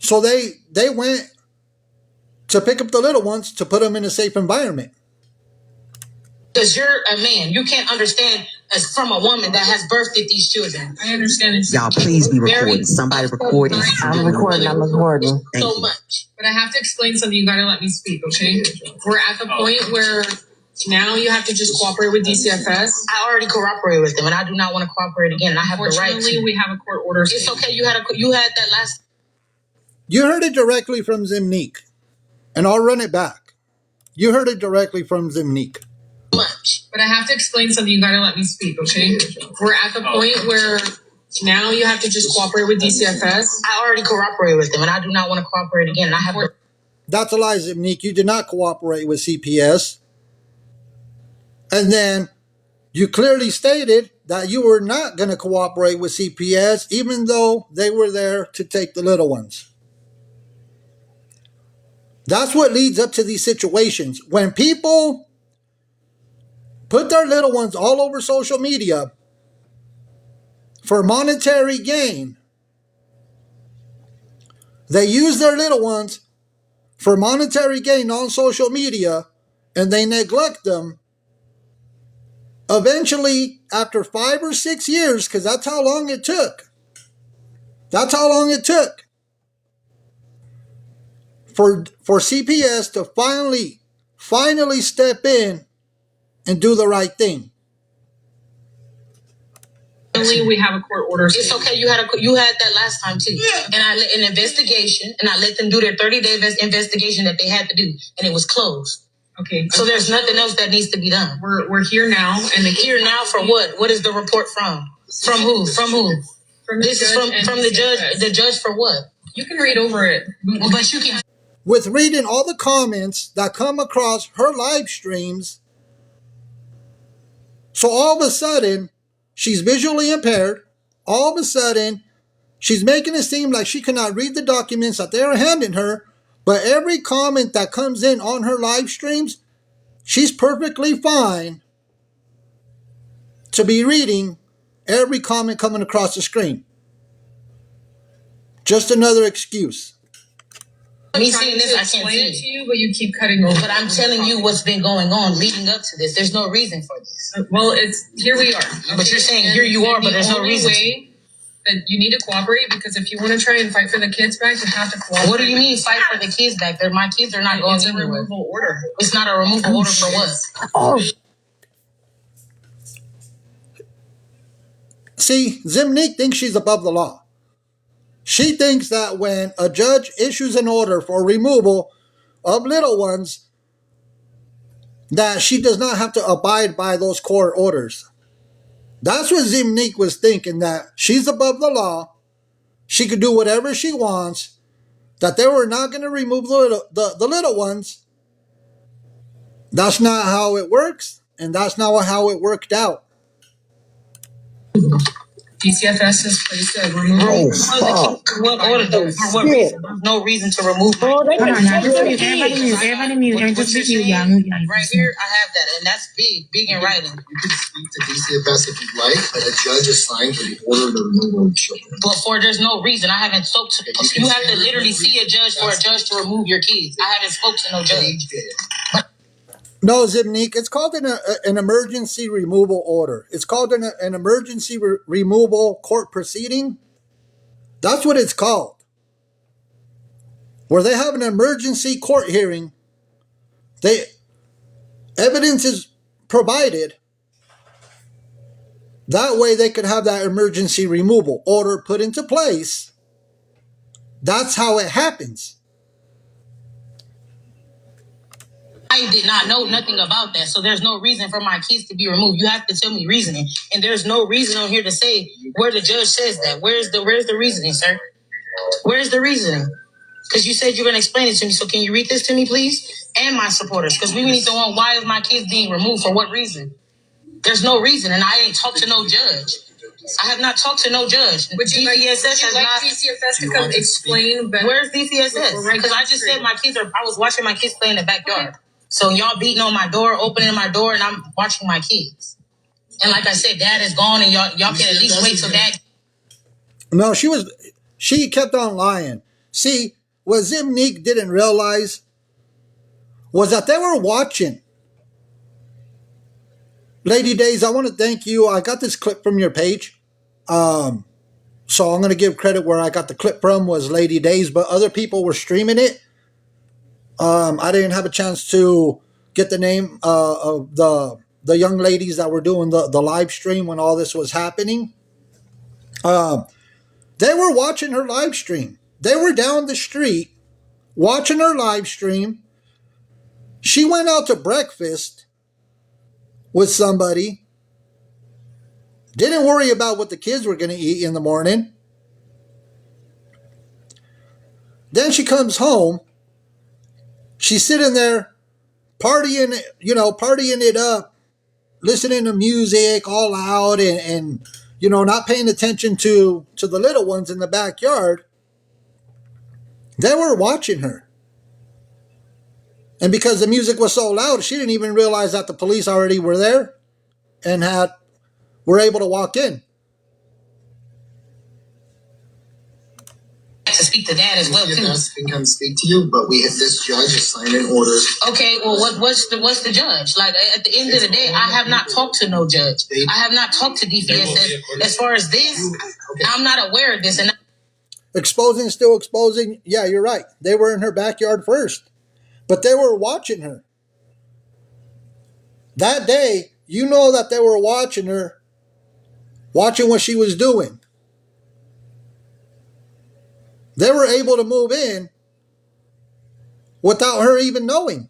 So they went to pick up the little ones to put them in a safe environment. Because you're a man, you can't understand as from a woman that has birthed these children. I understand. Y'all, please be recording. Somebody recording. I'm recording. So much. But I have to explain something. You gotta let me speak, okay? We're at the point where now you have to just cooperate with DCFS. I already cooperated with them, and I do not want to cooperate again. And I have the right Fortunately, to. we have a court order. It's okay. You had that last. You heard it directly from Zimnique, and I'll run it back. You heard it directly from Zimnique. Much. But I have to explain something. You gotta let me speak, okay? We're at the point where now you have to just cooperate with DCFS. I already cooperated with them, and I do not want to cooperate again. And I have. That's a lie, Zimnique. You did not cooperate with CPS. And then you clearly stated that you were not going to cooperate with CPS, even though they were there to take the little ones. That's what leads up to these situations. When people put their little ones all over social media for monetary gain, they use their little ones for monetary gain on social media, and they neglect them. Eventually, after 5 or 6 years, because that's how long it took. That's how long it took for CPS to finally step in and do the right thing. We have a court order. It's okay. You had that last time too. And I let an investigation, and I let them do their 30-day investigation that they had to do, and it was closed. Okay. So there's nothing else that needs to be done. We're here now, and here now for what? What is the report from? From who? From who? This is from the judge. The judge for what? You can read over it. Well, but you can. With reading all the comments that come across her live streams, so all of a sudden, she's visually impaired. All of a sudden, she's making it seem like she cannot read the documents that they're handing her. But every comment that comes in on her live streams, she's perfectly fine to be reading every comment coming across the screen. Just another excuse. Me seeing this, I can't explain it see to you, but you keep cutting over. But I'm telling you what's been going on leading up to this. There's no reason for this. Well, it's here we are. Okay? But you're saying here you are, but there's no reason. Way that you need to cooperate, because if you want to try and fight for the kids back, you have to cooperate. What do you mean fight for the kids back? My kids are not going anywhere. It's a removal order. It's not a removal order for what? Oh. See, Zimnique thinks she's above the law. She thinks that when a judge issues an order for removal of little ones, that she does not have to abide by those court orders. That's what Zimnique was thinking, that she's above the law, she could do whatever she wants, that they were not going to remove the little ones. That's not how it works, and that's not how it worked out. DCFS has placed a removal. What order though? For what reason? There's no reason to remove. Everybody mute. Right here, I have that, and that's big in writing. You can speak to DCFS if you'd like, but a judge is signed for the order to remove of children. Before there's no reason. I haven't spoke to. You have to literally see a judge for a judge to remove your kids. I haven't spoke to no judge. No, Zimnique, it's called an emergency removal order. It's called an emergency removal court proceeding. That's what it's called. Where they have an emergency court hearing, evidence is provided. That way they could have that emergency removal order put into place. That's how it happens. I did not know nothing about that, so there's no reason for my kids to be removed. You have to tell me reasoning, and there's no reason on here to say where the judge says that. Where's the reasoning, sir? Where's the reasoning? Because you said you're going to explain it to me, so can you read this to me, please? And my supporters, because we need to know why is my kids being removed, for what reason? There's no reason, and I ain't talked to no judge. I have not talked to no judge. Would you like DCFS to come explain better? Where's DCFS? Because I just said I was watching my kids play in the backyard. Okay. So y'all beating on my door, opening my door, and I'm watching my kids. And like I said, Dad is gone, and y'all can at least wait till Dad. No, she kept on lying. See, what Zimnique didn't realize was that they were watching. Lady Days, I want to thank you. I got this clip from your page. So I'm going to give credit where I got the clip from was Lady Days, but other people were streaming it. I didn't have a chance to get the name of the young ladies that were doing the live stream when all this was happening. They were watching her live stream. They were down the street watching her live stream. She went out to breakfast with somebody. Didn't worry about what the kids were going to eat in the morning. Then she comes home. She's sitting there partying it up, listening to music all loud and not paying attention to the little ones in the backyard. They were watching her. And because the music was so loud, she didn't even realize that the police already were there and were able to walk in. To speak to that as well too. Can come speak to you, but this judge has signed an order. Okay, well, what's the judge? Like at the end of the day, I have not talked to no judge. I have not talked to DPSS. As far as this, I'm not aware of this. And Exposing, still exposing. Yeah, you're right. They were in her backyard first, but they were watching her. That day, you know that they were watching her, watching what she was doing. They were able to move in without her even knowing.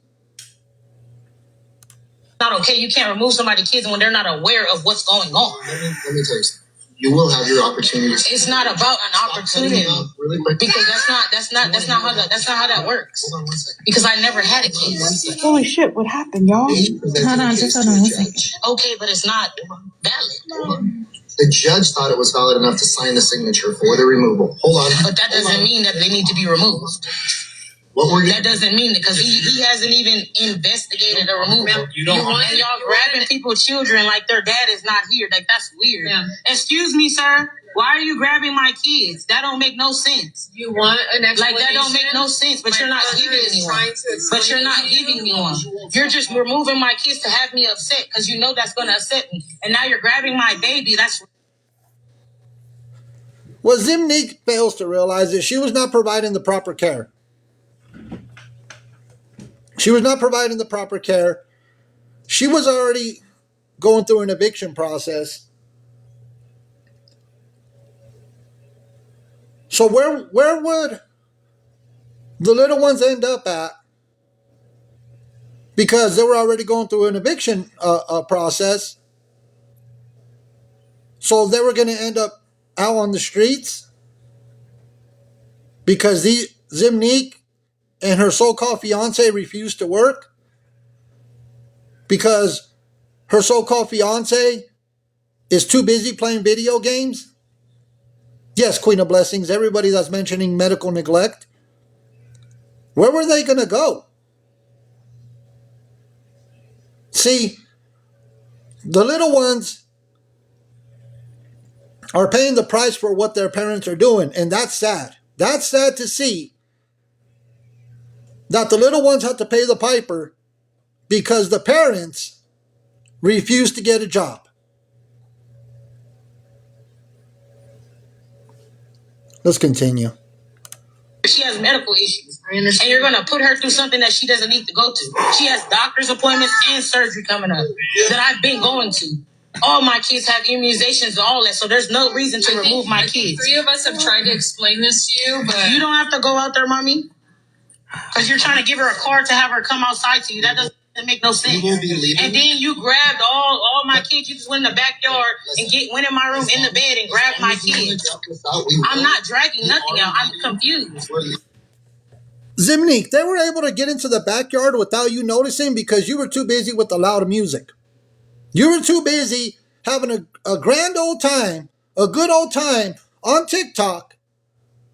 not okay. You can't remove somebody's kids when they're not aware of what's going on. Let me tell you something. You will have your opportunities. It's not about an opportunity. Really quick. Because that's not how that works. Hold on 1 second. Because I never had a kid. Holy shit, what happened, y'all? Hold on 1 second. Okay, but it's not valid. The judge thought it was valid enough to sign the signature for the removal. Hold on. But that doesn't mean that they need to be removed. What were you? That doesn't mean it because he hasn't even investigated a removal. You don't want and y'all grabbing people's children like their dad is not here. Like that's weird. Yeah. Excuse me, sir. Why are you grabbing my kids? That don't make no sense. You want an explanation? Like that don't make no sense. But you're not giving me one. But you're not giving me one. You're just removing my kids to have me upset because you know that's going to upset me. And now you're grabbing my baby. That's what Zimnique fails to realize is she was not providing the proper care. She was not providing the proper care. She was already going through an eviction process. So where would the little ones end up at? Because they were already going through an eviction process. So they were going to end up out on the streets because Zimnique and her so-called fiance refused to work because her so-called fiance is too busy playing video games. Yes, Queen of Blessings, everybody that's mentioning medical neglect. Where were they going to go? See, the little ones are paying the price for what their parents are doing, and that's sad. That's sad to see that the little ones have to pay the piper because the parents refuse to get a job. Let's continue. she has medical issues. And you're going to put her through something that she doesn't need to go to. She has doctor's appointments and surgery coming up that I've been going to. All my kids have immunizations and all that, so there's no reason to remove my kids. 3 of us have tried to explain this to you, but You don't have to go out there, mommy. Because you're trying to give her a card to have her come outside to you. That doesn't make no sense. You will be leaving. And then you grabbed all my kids. You just went in the backyard and went in my room in the bed and grabbed my kids. I'm not dragging nothing out. I'm confused. Zimnique, they were able to get into the backyard without you noticing because you were too busy with the loud music. You were too busy having a grand old time, a good old time on TikTok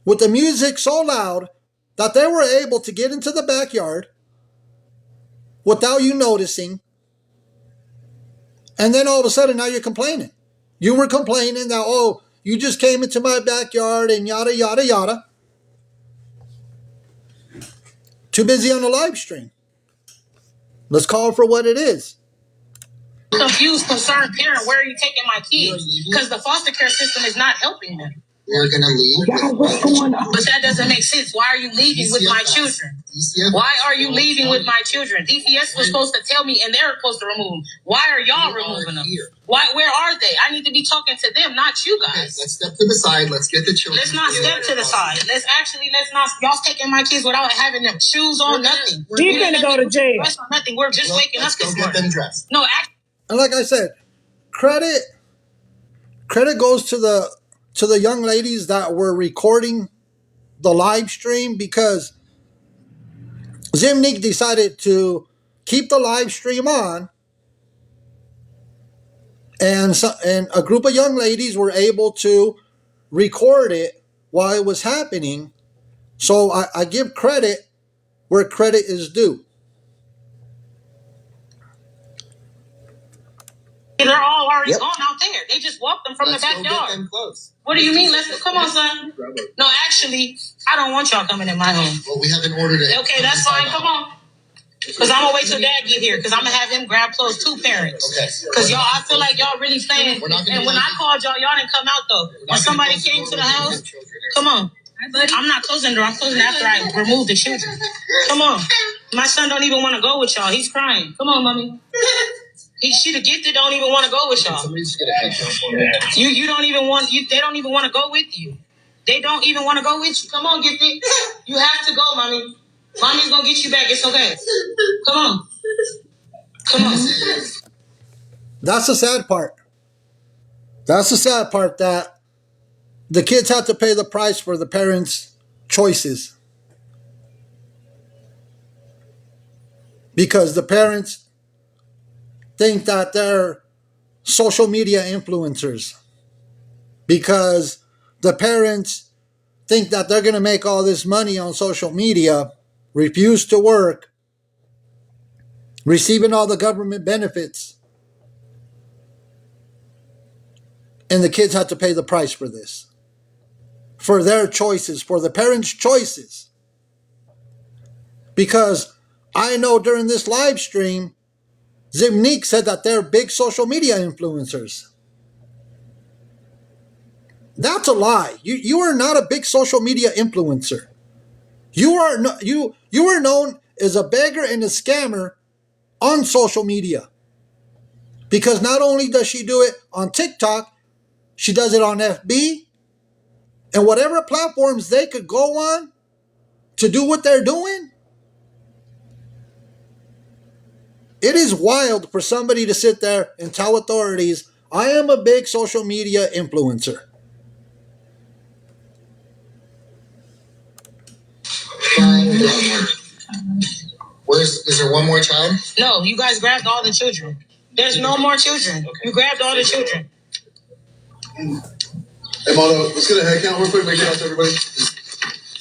with the music so loud that they were able to get into the backyard without you noticing. And then all of a sudden now you're complaining. You were complaining that, oh, you just came into my backyard and yada, yada, yada. Too busy on the live stream. Let's call it for what it is. Confused, concerned parent, where are you taking my kids? Because the foster care system is not helping them. We're gonna leave. But that doesn't make sense. Why are you leaving with my children? Why are you leaving with my children? DPS was supposed to tell me, and they're supposed to remove them. Why are y'all removing them? Why? Where are they? I need to be talking to them, not you guys. Let's step to the side. Let's get the children. Let's not step to the side. Let's not. Y'all taking my kids without having them shoes on, nothing. You're gonna go to jail. Nothing. We're just waking up this morning. Get them dressed. No, And like I said, credit goes to the young ladies that were recording the live stream, because Zimnik decided to keep the live stream on, and a group of young ladies were able to record it while it was happening. So I give credit where credit is due. they're all already gone out there. They just walked them from the backyard. Get them close. What do you mean? Come on, son. No, actually, I don't want y'all coming in my home. Well, we have an order to. Okay, that's fine. Come on. Because I'm going to wait till Dad get here. Because I'm going to have him grab close two parents. Okay. Because y'all, I feel like y'all really playing. And when I called y'all, y'all didn't come out, though. When somebody came to the house, come on. I'm not closing the door. I'm closing after I remove the children. Come on. My son don't even want to go with y'all. He's crying. Come on, mommy. She the gifted don't even want to go with y'all. Somebody just get a head count for me. You don't even want they don't even want to go with you. They don't even want to go with you. Come on, gifted. You have to go, mommy. Mommy's gonna get you back. It's okay. Come on. Come on. That's the sad part. That's the sad part, that the kids have to pay the price for the parents' choices. Because the parents think that they're social media influencers. Because the parents think that they're going to make all this money on social media, refuse to work, receiving all the government benefits. And the kids have to pay the price for this. For their choices, for the parents' choices. Because I know during this live stream, Zimnik said that they're big social media influencers. That's a lie. You are not a big social media influencer. You are known as a beggar and a scammer on social media. Because not only does she do it on TikTok, she does it on FB, and whatever platforms they could go on to do what they're doing. It is wild for somebody to sit there and tell authorities, I am a big social media influencer. Is there one more child? No, you guys grabbed all the children. There's no more children. Okay. You grabbed all the children. Hey, Mono, let's get a head count real quick. Make sure that's everybody.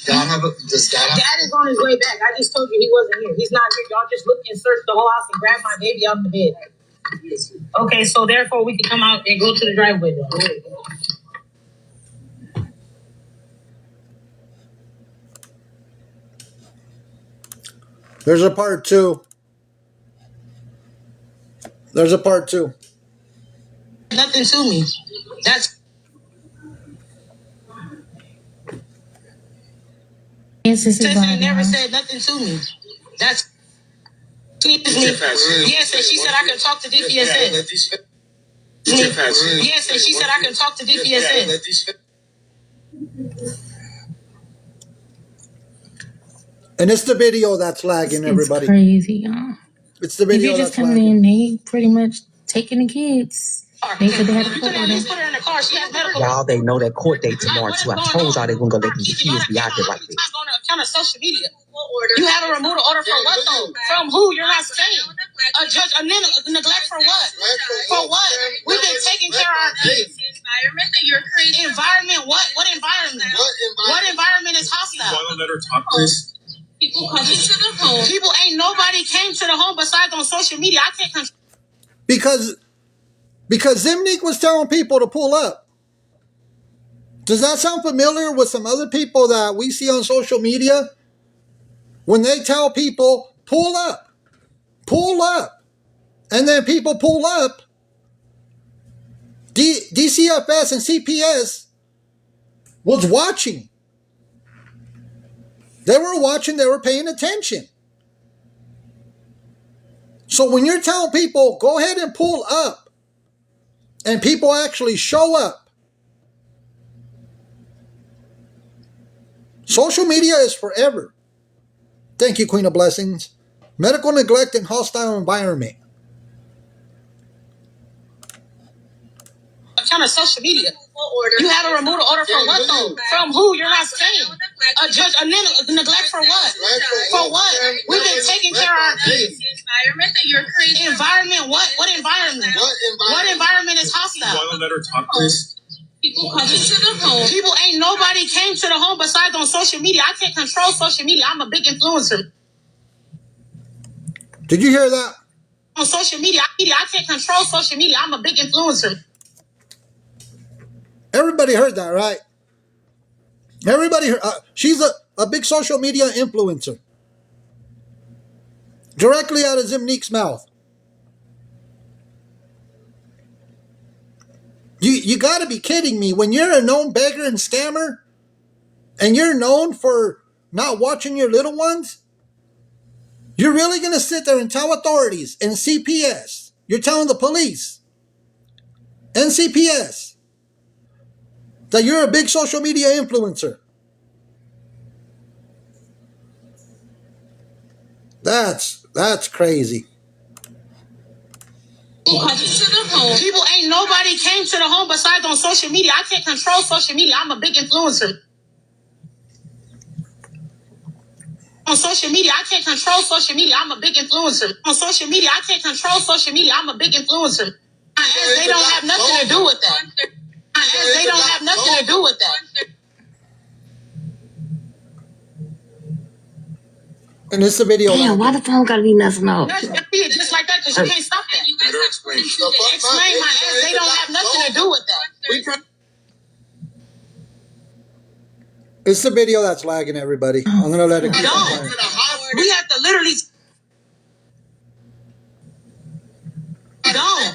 Does Dad is on his way back. I just told you he wasn't here. He's not here. Y'all just looked and searched the whole house and grabbed my baby out of the bed. Okay, so therefore we can come out and go to the driveway then. There's a part two. There's a part two. Nothing to me. That's Tiffany never said nothing to me. That's yes, and she said I can talk to DPSS. Yes, and she said I can talk to DPSS. And it's the video that's lagging, everybody. It's crazy, y'all. It's the If video you just that's come lagging. in, they pretty much taking the kids. They said they had to You put could at least put her in the car. She has medical. Y'all, they know that court date tomorrow too. I told y'all they wouldn't go let these kids be out there like this. On account of social media. You have a removal order for what though? From who? You're not saying. A judge, a neglect for what? For what? We've been taking care of our kids. Environment that you're creating. Environment what? What environment? What environment is hostile? Want to let her talk, please? People coming to the home. People ain't nobody came to the home besides on social media. I can't control. Because Zimnik was telling people to pull up. Does that sound familiar with some other people that we see on social media? when they tell people, pull up, and then people pull up, DCFS and CPS was watching. They were watching, they were paying attention. So when you're telling people, go ahead and pull up, and people actually show up, social media is forever. Thank you, Queen of Blessings. Medical neglect and hostile environment. Kind of social media. You have a removal order for what though? From who? You're not saying. A judge, a neglect for what? For what? We've been taking care of our kids. Environment that you're creating. Environment? What environment? What environment is hostile? Let her talk, please. People coming to the home. People ain't nobody came to the home besides on social media. I can't control social media. I'm a big influencer. Did you hear that? On social media, I can't control social media. I'm a big influencer. Everybody heard that, right? Everybody heard. She's a big social media influencer. Directly out of Zimnique's mouth. You got to be kidding me. When you're a known beggar and scammer, and you're known for not watching your little ones, you're really going to sit there and tell authorities and CPS, you're telling the police and CPS that you're a big social media influencer. That's crazy. People ain't nobody came to the home besides on social media. I can't control social media. I'm a big influencer. On social media, I can't control social media. I'm a big influencer. On social media, I can't control social media. I'm a big influencer. They don't have nothing to do with that. They don't have nothing to do with that. And this is a video. Damn, why the phone gotta be messing up? Just like that, because you can't stop that. Let her explain. Explain my ass. They don't have nothing to do with that. It's the video that's lagging, everybody. I'm going to let it keep on No, playing. we have to literally. No,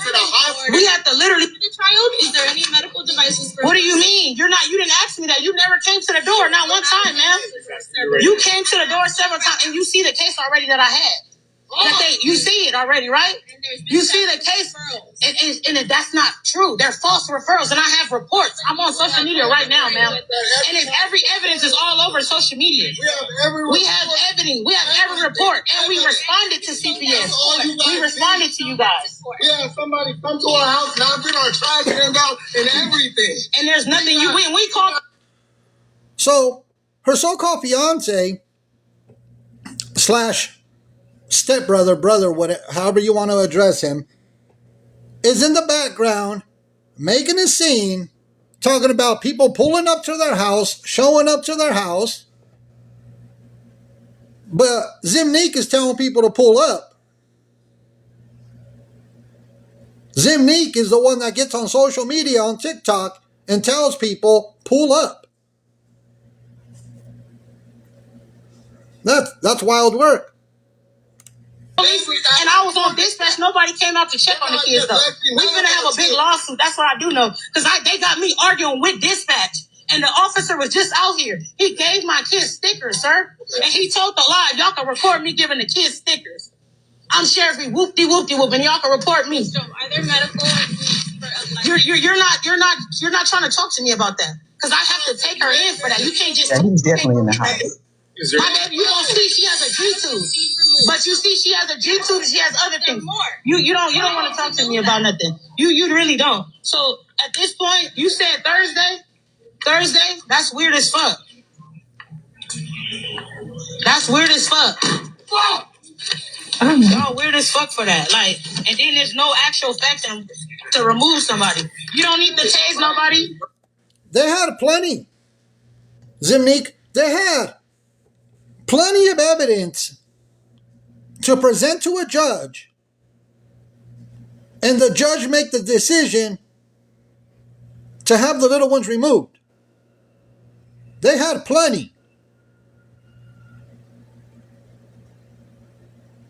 we have to literally. The child, is there any medical devices for? What do you mean? You didn't ask me that. You never came to the door, not one time, man. You came to the door several times, and you see the case already that I had. You see it already, right? You see the case, and that's not true. They're false referrals, and I have reports. I'm on social media right now, man. And every evidence is all over social media. We have evidence. We have every report, and we responded to CPS. We responded to you guys. We had somebody come to our house, knocking our trash cans out and everything. And there's nothing we called. So, her so-called fiance / stepbrother, brother, whatever, however you want to address him, is in the background making a scene, talking about people pulling up to their house, showing up to their house. But Zimnique is telling people to pull up. Zimnique is the one that gets on social media, on TikTok, and tells people, pull up. That's wild work. And I was on dispatch. Nobody came out to check on the kids, though. We're going to have a big lawsuit. That's what I do know. Because they got me arguing with dispatch. And the officer was just out here. He gave my kids stickers, sir. And he told the lie. Y'all can record me giving the kids stickers. I'm Sheriff whoop-de-whoop-de-whoop, and y'all can report me. So are there medical? You're not trying to talk to me about that. Because I have to take her in for that. You can't just... Yeah, he's definitely in the house. My baby, you don't see she has a G-tube. But you see she has a G-tube and she has other things. You don't want to talk to me about nothing. You really don't. So at this point, you said Thursday? That's weird as fuck. That's weird as fuck. Y'all weird as fuck for that. Like, and then there's no actual fact to remove somebody. You don't need to tase nobody. They had plenty. Zimnique, they had plenty of evidence to present to a judge, and the judge make the decision to have the little ones removed. They had plenty.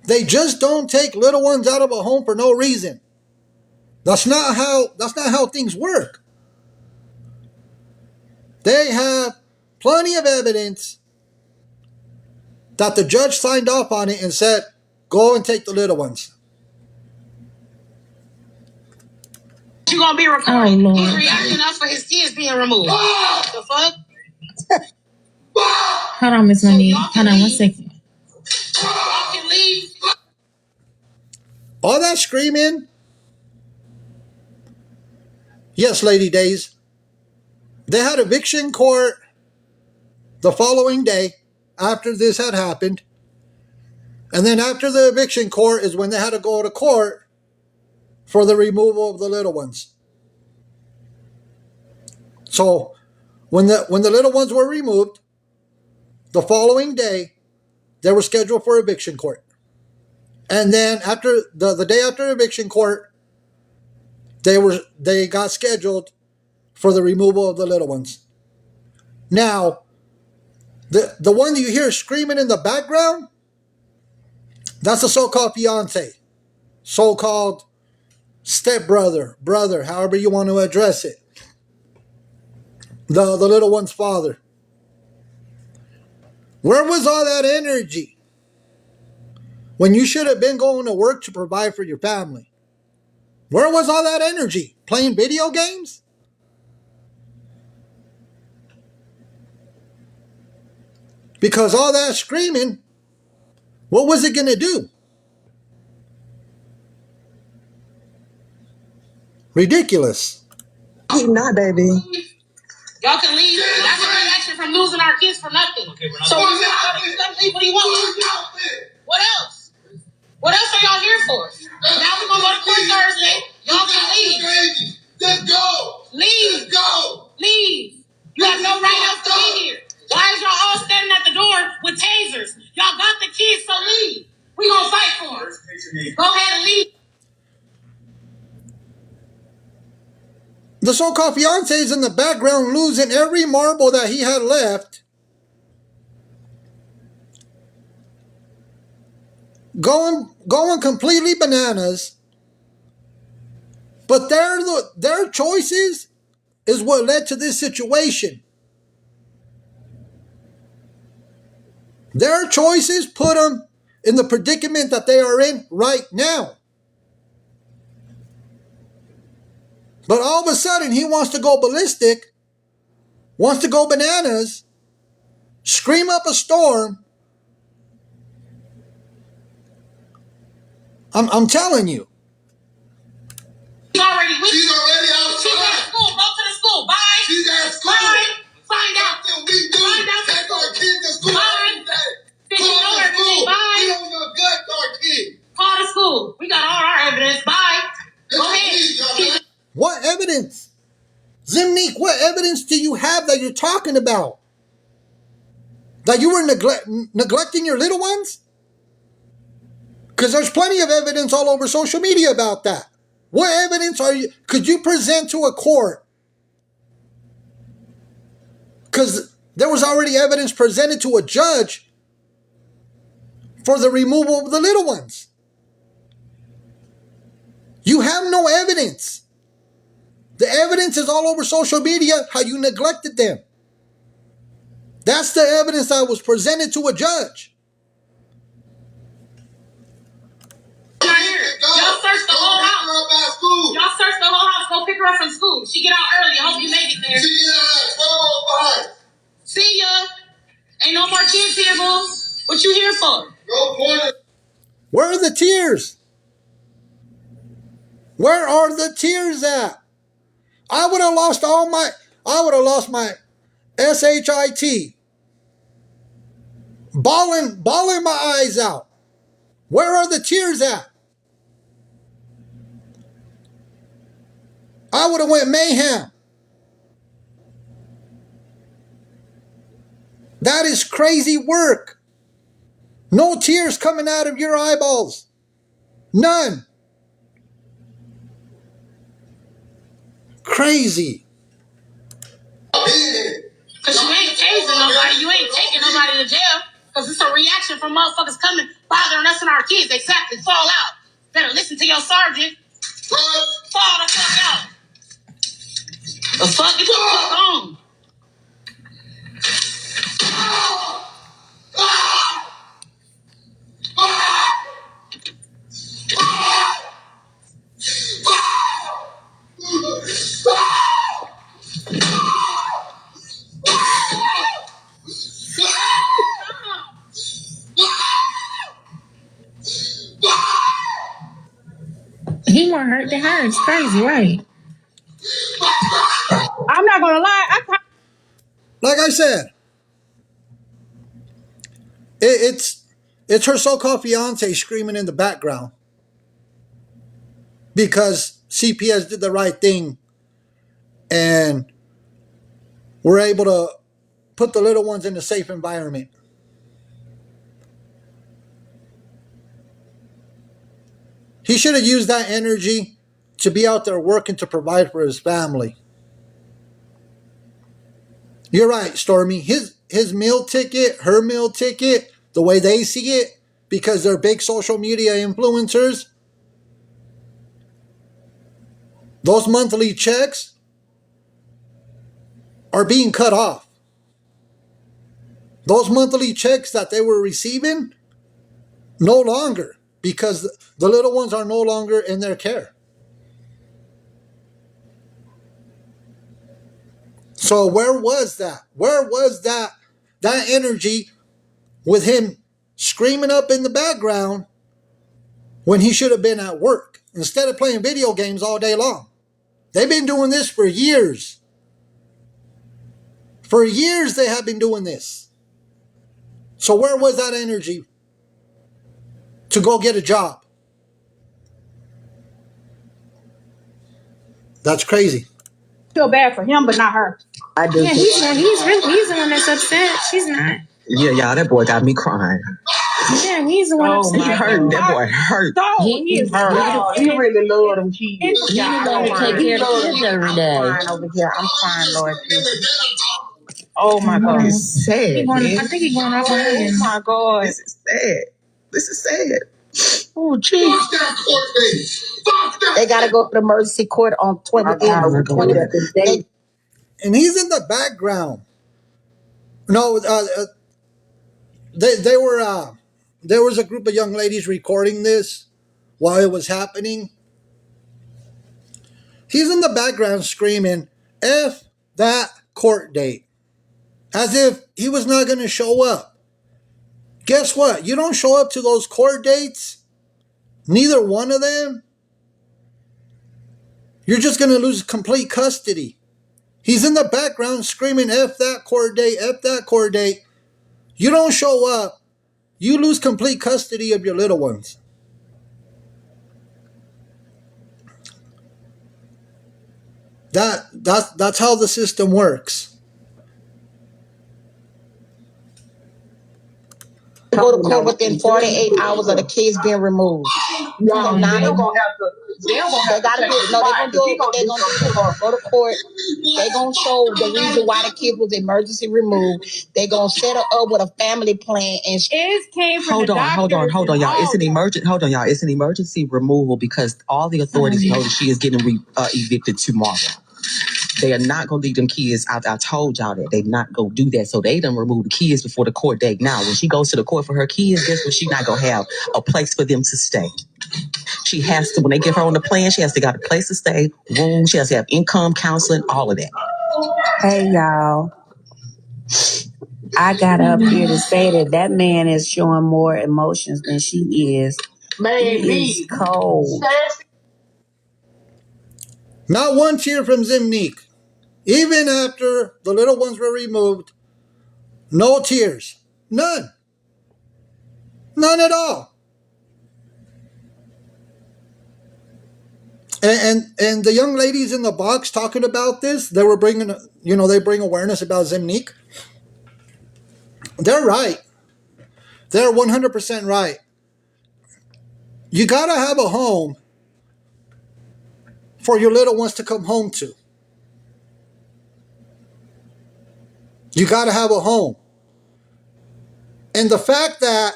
They just don't take little ones out of a home for no reason. That's not how things work. They have plenty of evidence that the judge signed off on it and said, go and take the little ones. You gonna be recorded. Oh, Lord. He's reacting up for his kids being removed. The fuck? Hold on, Miss Monique. Hold on 1 second. Y'all can leave. All that screaming. Yes, Lady Days. They had eviction court the following day after this had happened. And then after the eviction court is when they had to go to court for the removal of the little ones. So when the little ones were removed, the following day, they were scheduled for eviction court. And then after the day after eviction court, they got scheduled for the removal of the little ones. Now, the one that you hear screaming in the background, that's a so-called fiance, so-called stepbrother, brother, however you want to address it. The little one's father. Where was all that energy when you should have been going to work to provide for your family? Where was all that energy? Playing video games? Because all that screaming, what was it going to do? Ridiculous. He not, baby. Y'all can leave. That's a reaction from losing our kids for nothing. So we gotta leave. What do you want? What else? What else are y'all here for? Now we're gonna go to court Thursday. Y'all can leave. Just go. Leave. Just go. Leave. You have no right else to be here. Why is y'all all standing at the door with tasers? Y'all got the kids, so leave. We gonna fight for them. Go ahead and leave. The so-called fiance is in the background losing every marble that he had left. Going completely bananas. But their choices is what led to this situation. Their choices put them in the predicament that they are in right now. But all of a sudden, he wants to go ballistic, wants to go bananas, scream up a storm. I'm telling you. She's already She's already She's at outside. school. Go to the school. Bye. She's at school. Bye. Find out. Nothing we do. Find out. Take our kids to school Bye. every day. Did Call you know the everything? school. Bye. We don't neglect our kids. Call the school. We got all our evidence. Bye. Go Please, ahead. y'all. What evidence? Zimnique, what evidence do you have that you're talking about? That you were neglecting your little ones? Because there's plenty of evidence all over social media about that. What evidence could you present to a court? Because there was already evidence presented to a judge for the removal of the little ones. You have no evidence. The evidence is all over social media how you neglected them. That's the evidence that was presented to a judge. Not here. Y'all search the whole house. Y'all search the whole house. Go pick her up from school. She get out early. I hope you make it there. See ya. Ain't no more kids here, boo. What you here for? Where are the tears? Where are the tears at? I would have lost my SHIT. Bawling my eyes out. Where are the tears at? I would have went mayhem. That is crazy work. No tears coming out of your eyeballs. None. Crazy. Because you ain't tasing nobody. You ain't taking nobody to jail. Because it's a reaction from motherfuckers coming, bothering us and our kids. Exactly. Fall out. Better listen to your sergeant. Fall the fuck out. The fuck? Get the fuck on. He more hurt than her. It's crazy, right? I'm not gonna lie. Like I said, it's her so-called fiance screaming in the background because CPS did the right thing and we're able to put the little ones in a safe environment. He should have used that energy to be out there working to provide for his family. You're right, Stormy. His meal ticket, her meal ticket, the way they see it, because they're big social media influencers, those monthly checks are being cut off. Those monthly checks that they were receiving, no longer, because the little ones are no longer in their care. So where was that? Where was that energy with him screaming up in the background when he should have been at work instead of playing video games all day long? They've been doing this for years. For years they have been doing this. So where was that energy to go get a job? That's crazy. Feel bad for him, but not her. I do. Yeah, he's the one that's upset. She's not. Yeah, y'all, that boy got me crying. Yeah, he's the one upset. He hurt. That boy hurt. So He is hurt. He really loved them kids. He want to take care of the kids every day. I'm crying over here. I'm crying, Lord Jesus. Oh my God. It's sad, I man. think he's going off on Oh him. my God. This is sad. This is sad. Oh, jeez. Fuck that court date. Fuck that. They gotta go to the emergency court on 20th. And he's in the background. No, they were. There was a group of young ladies recording this while it was happening. He's in the background screaming, "F that court date," as if he was not going to show up. Guess what? You don't show up to those court dates, neither one of them, you're just going to lose complete custody. He's in the background screaming, "F that court date, F that court date." You don't show up, you lose complete custody of your little ones. That's how the system works. Go to court within 48 hours of the kids being removed. So now they're gonna have to. They gotta do it. No, they're gonna do it. What they're gonna do? Go to court. They're gonna show the reason why the kid was emergency removed. They're gonna set her up with a family plan and. It came from Hold on, y'all. It's an emergent. Hold on, y'all. It's an emergency removal because all the authorities know that she is getting evicted tomorrow. They are not going to leave them kids out. I told y'all that. They're not going to do that. So they done remove the kids before the court date. Now, when she goes to the court for her kids, guess what? She's not going to have a place for them to stay. She has to, when they give her on the plan, she has to got a place to stay, room. She has to have income, counseling, all of that. Hey, y'all. I got up here to say that man is showing more emotions than she is. He is cold. Not one tear from Zimnique. Even after the little ones were removed, no tears. None. None at all. And the young ladies in the box talking about this, they were bringing, they bring awareness about Zimnique. They're right. They're 100% right. You got to have a home for your little ones to come home to. You got to have a home. And the fact that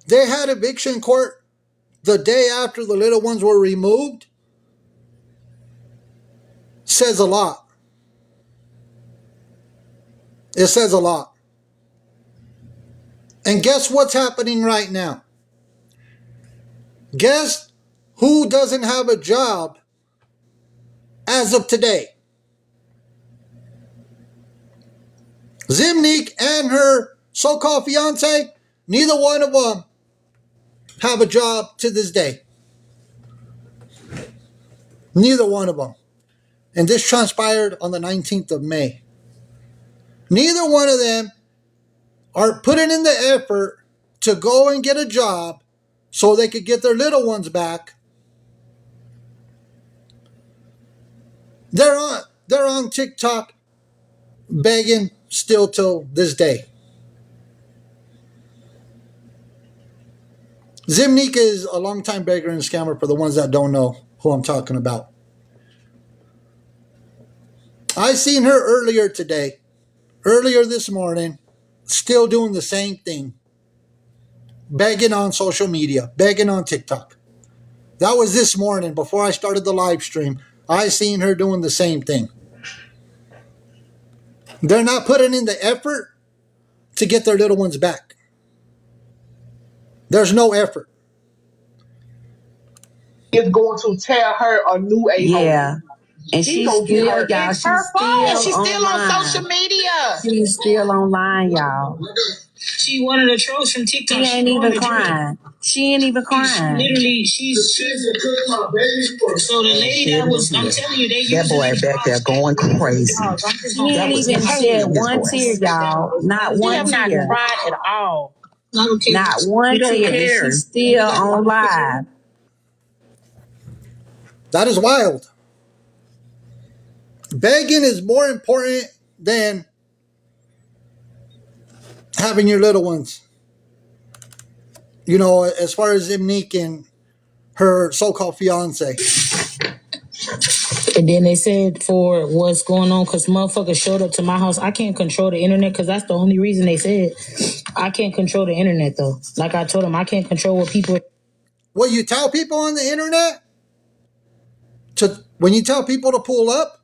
they had eviction court the day after the little ones were removed says a lot. It says a lot. And guess what's happening right now? Guess who doesn't have a job as of today? Zimnique and her so-called fiance, neither one of them have a job to this day. Neither one of them. And this transpired on the 19th of May. Neither one of them are putting in the effort to go and get a job so they could get their little ones back. They're on TikTok begging still till this day. Zimnique is a longtime beggar and scammer for the ones that don't know who I'm talking about. I seen her earlier this morning, still doing the same thing. Begging on social media, begging on TikTok. That was this morning before I started the live stream. I seen her doing the same thing. They're not putting in the effort to get their little ones back. There's no effort. Is going to tell her a new a-hole. Yeah. And she's still, y'all, It's her fault. she's She's still on social media. She's still online, y'all. She one of the trolls from TikTok. She ain't even crying. She ain't even crying. Literally, she's so the lady that was. I'm telling you, they That boy back there going crazy. She ain't even shed one tear, y'all. Not one not tear. cried at all. Okay. Not one tear. And she's still on live. That is wild. Begging is more important than having your little ones. You know, as far as Zimnique and her so-called fiance. And then they said for what's going on, because motherfuckers showed up to my house. I can't control the internet because that's the only reason they said. I can't control the internet, though. Like I told them, I can't control what people... What you tell people on the internet? When you tell people to pull up?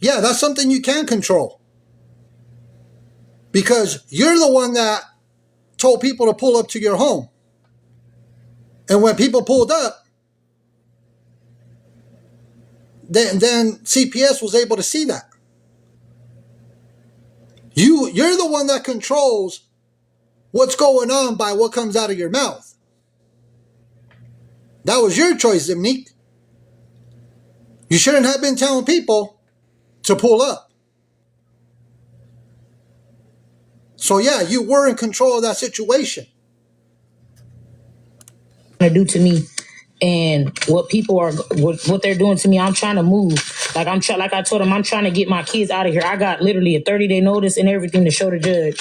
Yeah, that's something you can control. Because you're the one that told people to pull up to your home. And when people pulled up, then CPS was able to see that. You're the one that controls what's going on by what comes out of your mouth. That was your choice, Zimnique. You shouldn't have been telling people to pull up. So yeah, you were in control of that situation. To do to me and what people are what they're doing to me. I'm trying to move. Like I told them, I'm trying to get my kids out of here. I got literally a 30-day notice and everything to show the judge.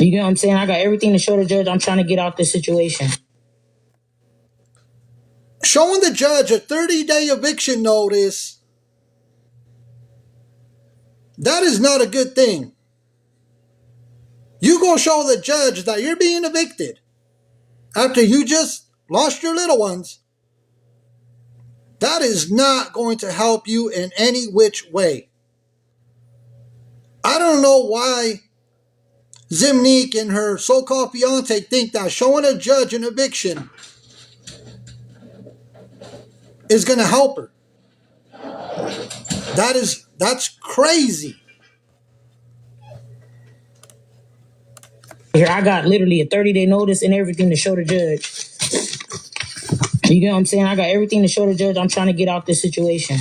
You get what I'm saying? I got everything to show the judge. I'm trying to get out this situation. Showing the judge a 30-day eviction notice, that is not a good thing. You gonna show the judge that you're being evicted after you just lost your little ones. That is not going to help you in any which way. I don't know why Zimnique and her so-called fiance think that showing a judge an eviction is going to help her. That's crazy. Here, I got literally a 30-day notice and everything to show the judge. You get what I'm saying? I got everything to show the judge. I'm trying to get out this situation.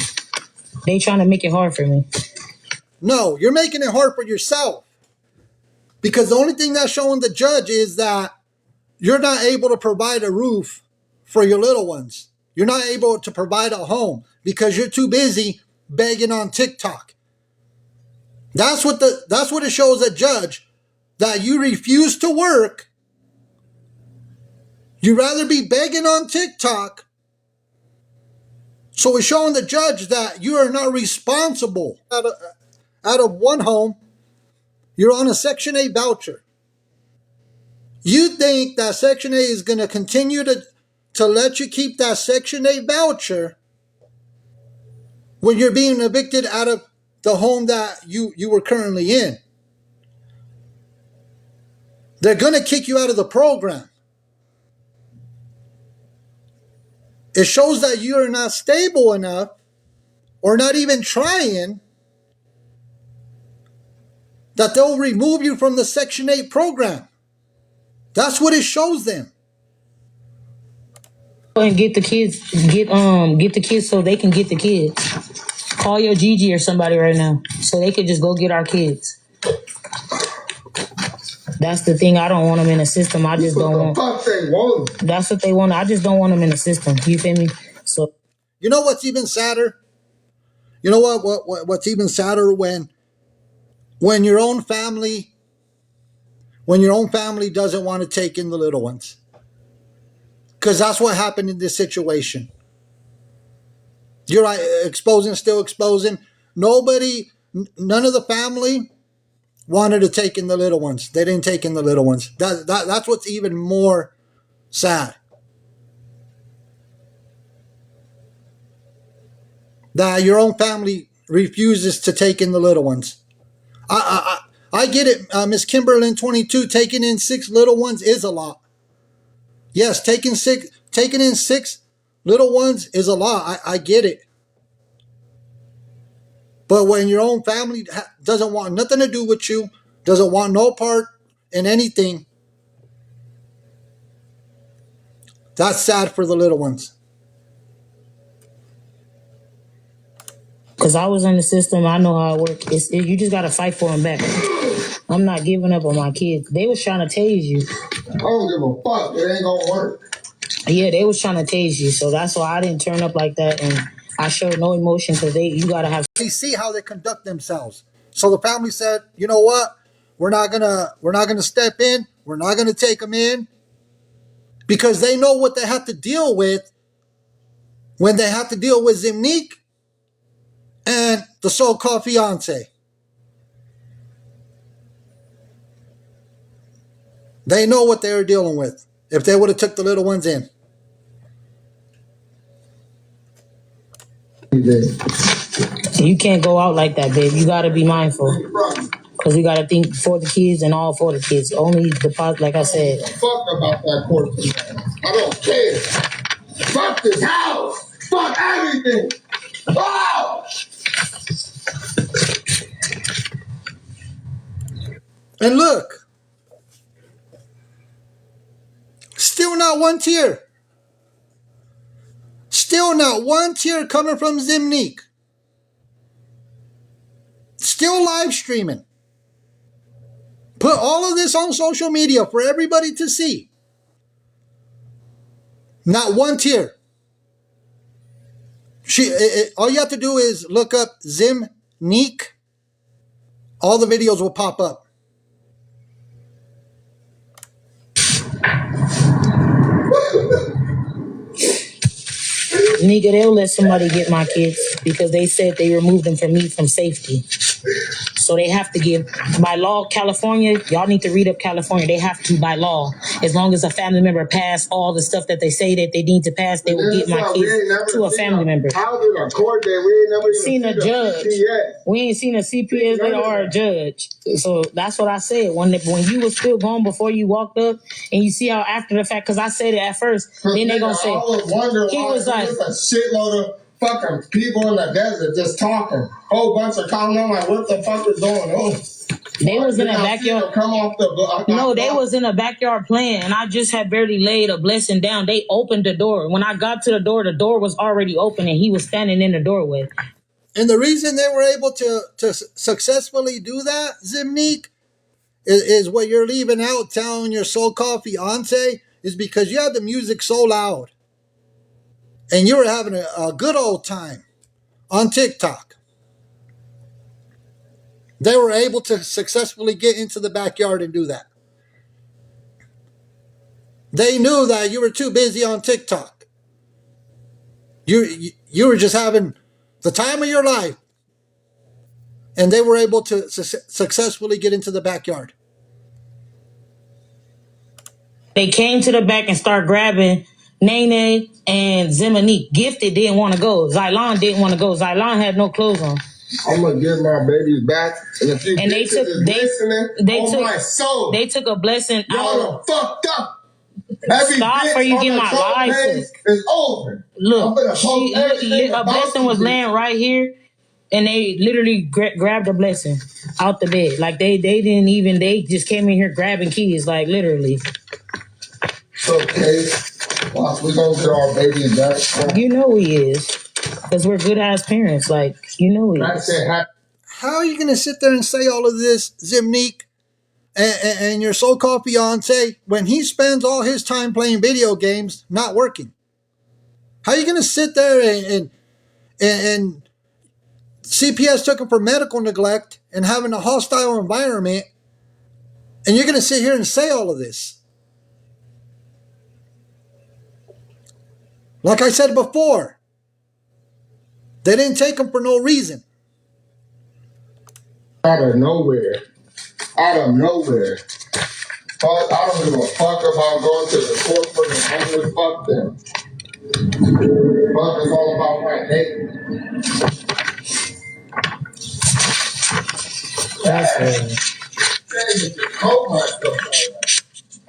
They trying to make it hard for me. No, you're making it hard for yourself. Because the only thing that's showing the judge is that you're not able to provide a roof for your little ones. You're not able to provide a home because you're too busy begging on TikTok. That's what it shows a judge, that you refuse to work. You'd rather be begging on TikTok. So it's showing the judge that you are not responsible out of one home You're on a Section 8 voucher. You think that Section 8 is going to continue to let you keep that Section 8 voucher when you're being evicted out of the home that you were currently in. They're going to kick you out of the program. It shows that you're not stable enough or not even trying, that they'll remove you from the Section 8 program. That's what it shows them. And get the kids, get the kids so they can get the kids. Call your Gigi or somebody right now so they could just go get our kids. That's the thing. I don't want them in the system. I just don't want. Fuck they want. That's what they want. I just don't want them in the system. You feel me? So you know what's even sadder? You know what's even sadder when your own family doesn't want to take in the little ones. Because that's what happened in this situation. You're right, still exposing. None of the family wanted to take in the little ones. They didn't take in the little ones. That's what's even more sad. That your own family refuses to take in the little ones. I get it, Miss Kimberlyn 22, taking in 6 little ones is a lot. Yes, taking in 6 little ones is a lot. I get it. But when your own family doesn't want nothing to do with you, doesn't want no part in anything, that's sad for the little ones. because I was in the system, I know how it works. You just got to fight for them back. I'm not giving up on my kids. They was trying to tase you. I don't give a fuck. It ain't gonna work. Yeah, they was trying to tase you, so that's why I didn't turn up like that, and I showed no emotion because you gotta have. They see how they conduct themselves. So the family said, you know what? We're not gonna step in. We're not gonna take them in because they know what they have to deal with when they have to deal with Zimnique and the so-called fiance. They know what they were dealing with if they would have took the little ones in. You can't go out like that, babe. You gotta be mindful. Because we gotta think for the kids and all for the kids. Only the like I said. Fuck about that court. I don't care. Fuck this house. Fuck everything. Wow. And look, still not one tear. Still not one tear coming from Zimnique. Still live streaming. Put all of this on social media for everybody to see. Not one tear. All you have to do is look up Zimnique. All the videos will pop up. Nigga, they'll let somebody get my kids because they said they removed them from me from safety. So they have to give, by law, California, y'all need to read up California. They have to, by law, as long as a family member pass all the stuff that they say that they need to pass, they will get my kids to a family member. How did a court day? We ain't never even Seen a judge. We ain't seen a CPS or a judge. So that's what I said. When you was still gone before you walked up, and you see how after the fact, because I said it at first, then they gonna say, he was like, a shitload of fucking people in the desert just talking. Whole bunch of calling on like, what the fuck is going on? They was in a backyard. Come off the block. No, they was in a backyard playing, and I just had barely laid a blessing down. They opened the door. When I got to the door was already open, and he was standing in the doorway. And the reason they were able to successfully do that, Zimnique, is what you're leaving out, telling your so-called fiance, is because you had the music so loud. And you were having a good old time on TikTok. They were able to successfully get into the backyard and do that. They knew that you were too busy on TikTok. You were just having the time of your life. and they were able to successfully get into the backyard. They came to the back and started grabbing Nene and Zimonique. Gifted didn't want to go. Xylon didn't want to go. Xylon had no clothes on. I'm gonna get my babies back, and if you my soul, they took a blessing y'all out. are fucked up. Every Stop bitch or you on get the my Trump life page is over. Look, a a blessing was laying right here, and they literally grabbed a blessing out the bed. Like they didn't even, they just came in here grabbing keys, like literally. Okay, well, we're gonna get our babies back. You know he is. Because we're good ass parents. Like, you know he is. How are you going to sit there and say all of this, Zimnique, and your so-called fiance, when he spends all his time playing video games, not working? How are you going to sit there and CPS took him for medical neglect and having a hostile environment, and you're going to sit here and say all of this? Like I said before, they didn't take him for no reason. Out of nowhere. I don't give a fuck about going to the court for the homeless. Fuck them. Fuck is all about my name.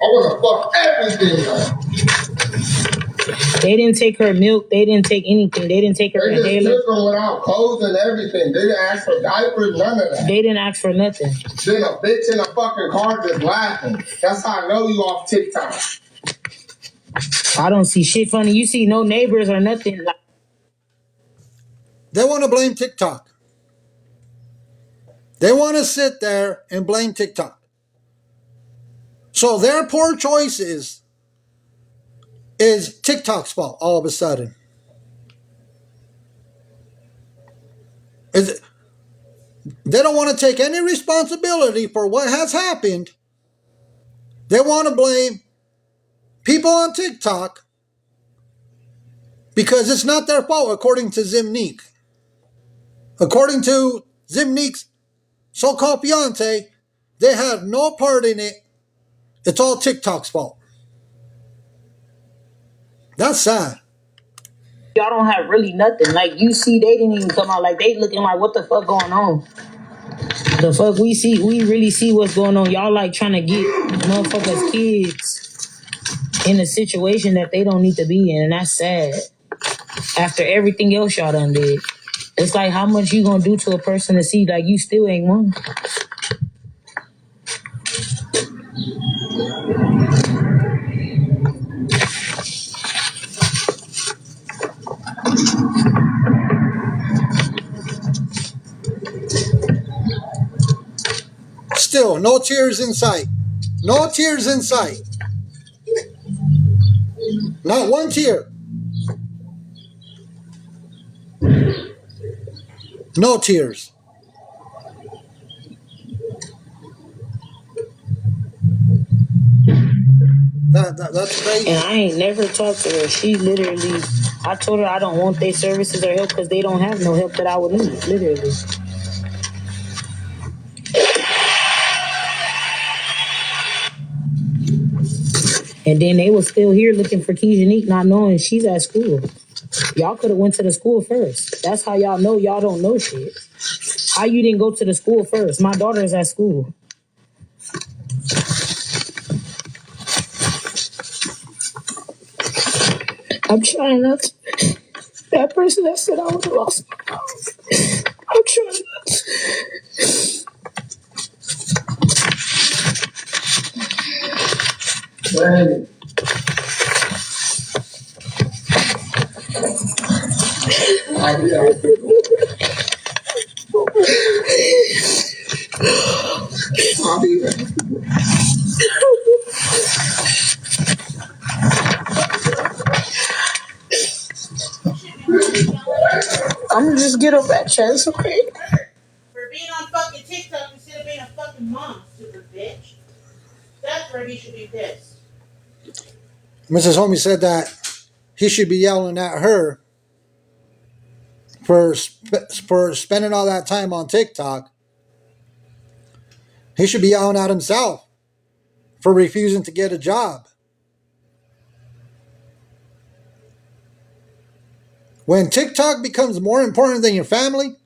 I want to fuck everything up. They didn't take her milk. They didn't take anything. They didn't take her inhaler. They just took her without clothes and everything. They didn't ask for diapers, none of that. They didn't ask for nothing. Then a bitch in a fucking car just laughing. That's how I know you off TikTok. I don't see shit funny. You see no neighbors or nothing. They want to blame TikTok. They want to sit there and blame TikTok. So their poor choices is TikTok's fault all of a sudden. They don't want to take any responsibility for what has happened. They want to blame people on TikTok because it's not their fault, according to Zimnique. According to Zimnique's so-called fiance, they have no part in it. It's all TikTok's fault. That's sad. Y'all don't have really nothing. Like, you see, they didn't even come out. Like, they looking like, what the fuck going on? The fuck we really see what's going on. Y'all like trying to get motherfuckers' kids in a situation that they don't need to be in. And that's sad. After everything else y'all done did. It's like, how much you gonna do to a person to see like you still ain't one? Still, no tears in sight. No tears in sight. Not one tear. No tears. That's crazy. And I ain't never talked to her. She literally, I told her I don't want their services or help because they don't have no help that I would need, literally. And then they was still here looking for Kijanique, not knowing she's at school. Y'all could have went to the school first. That's how y'all know y'all don't know shit. How you didn't go to the school first? My daughter is at school. I'm trying not to. That person that said I would have lost my house. I'm trying not to. Hey. I'll be there. I'm gonna just get up that chance, okay? For being on fucking TikTok instead of being a fucking mom, stupid bitch. That's where he should be pissed. Mrs. Homie said that he should be yelling at her for spending all that time on TikTok He should be yelling at himself for refusing to get a job. When TikTok becomes more important than your family,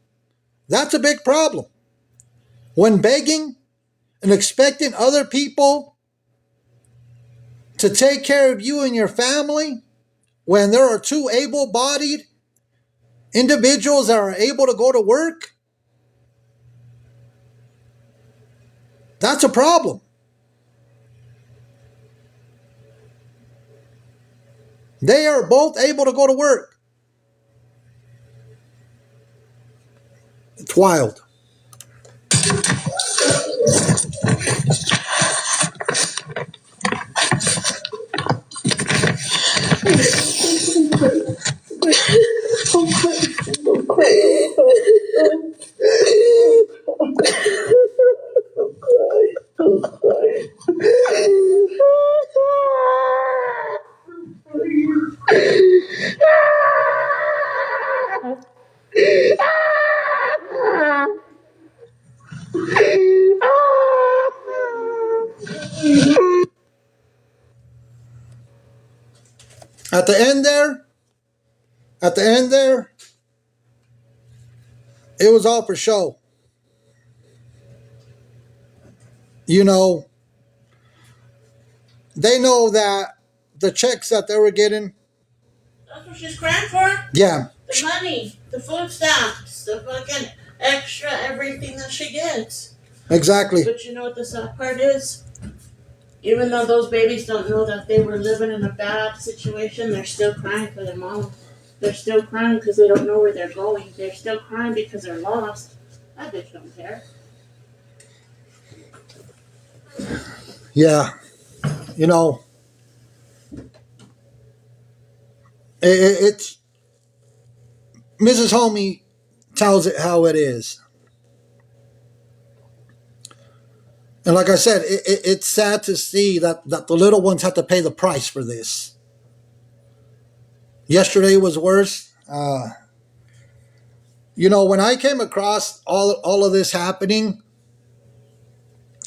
that's a big problem. When begging and expecting other people to take care of you and your family, when there are two able-bodied individuals that are able to go to work, that's a problem. They are both able to go to work. It's wild. At the end there, it was all for show. You know, they know that the checks that they were getting. That's what she's crying for? Yeah. The money, the food stamps, the fucking extra everything that she gets. Exactly. But you know what the sad part is? Even though those babies don't know that they were living in a bad situation, they're still crying for their mom. They're still crying because they don't know where they're going. They're still crying because they're lost. That bitch don't care. Yeah. You know, it's Mrs. Homie tells it how it is. And like I said, it's sad to see that the little ones have to pay the price for this. Yesterday was worse. You know, when I came across all of this happening,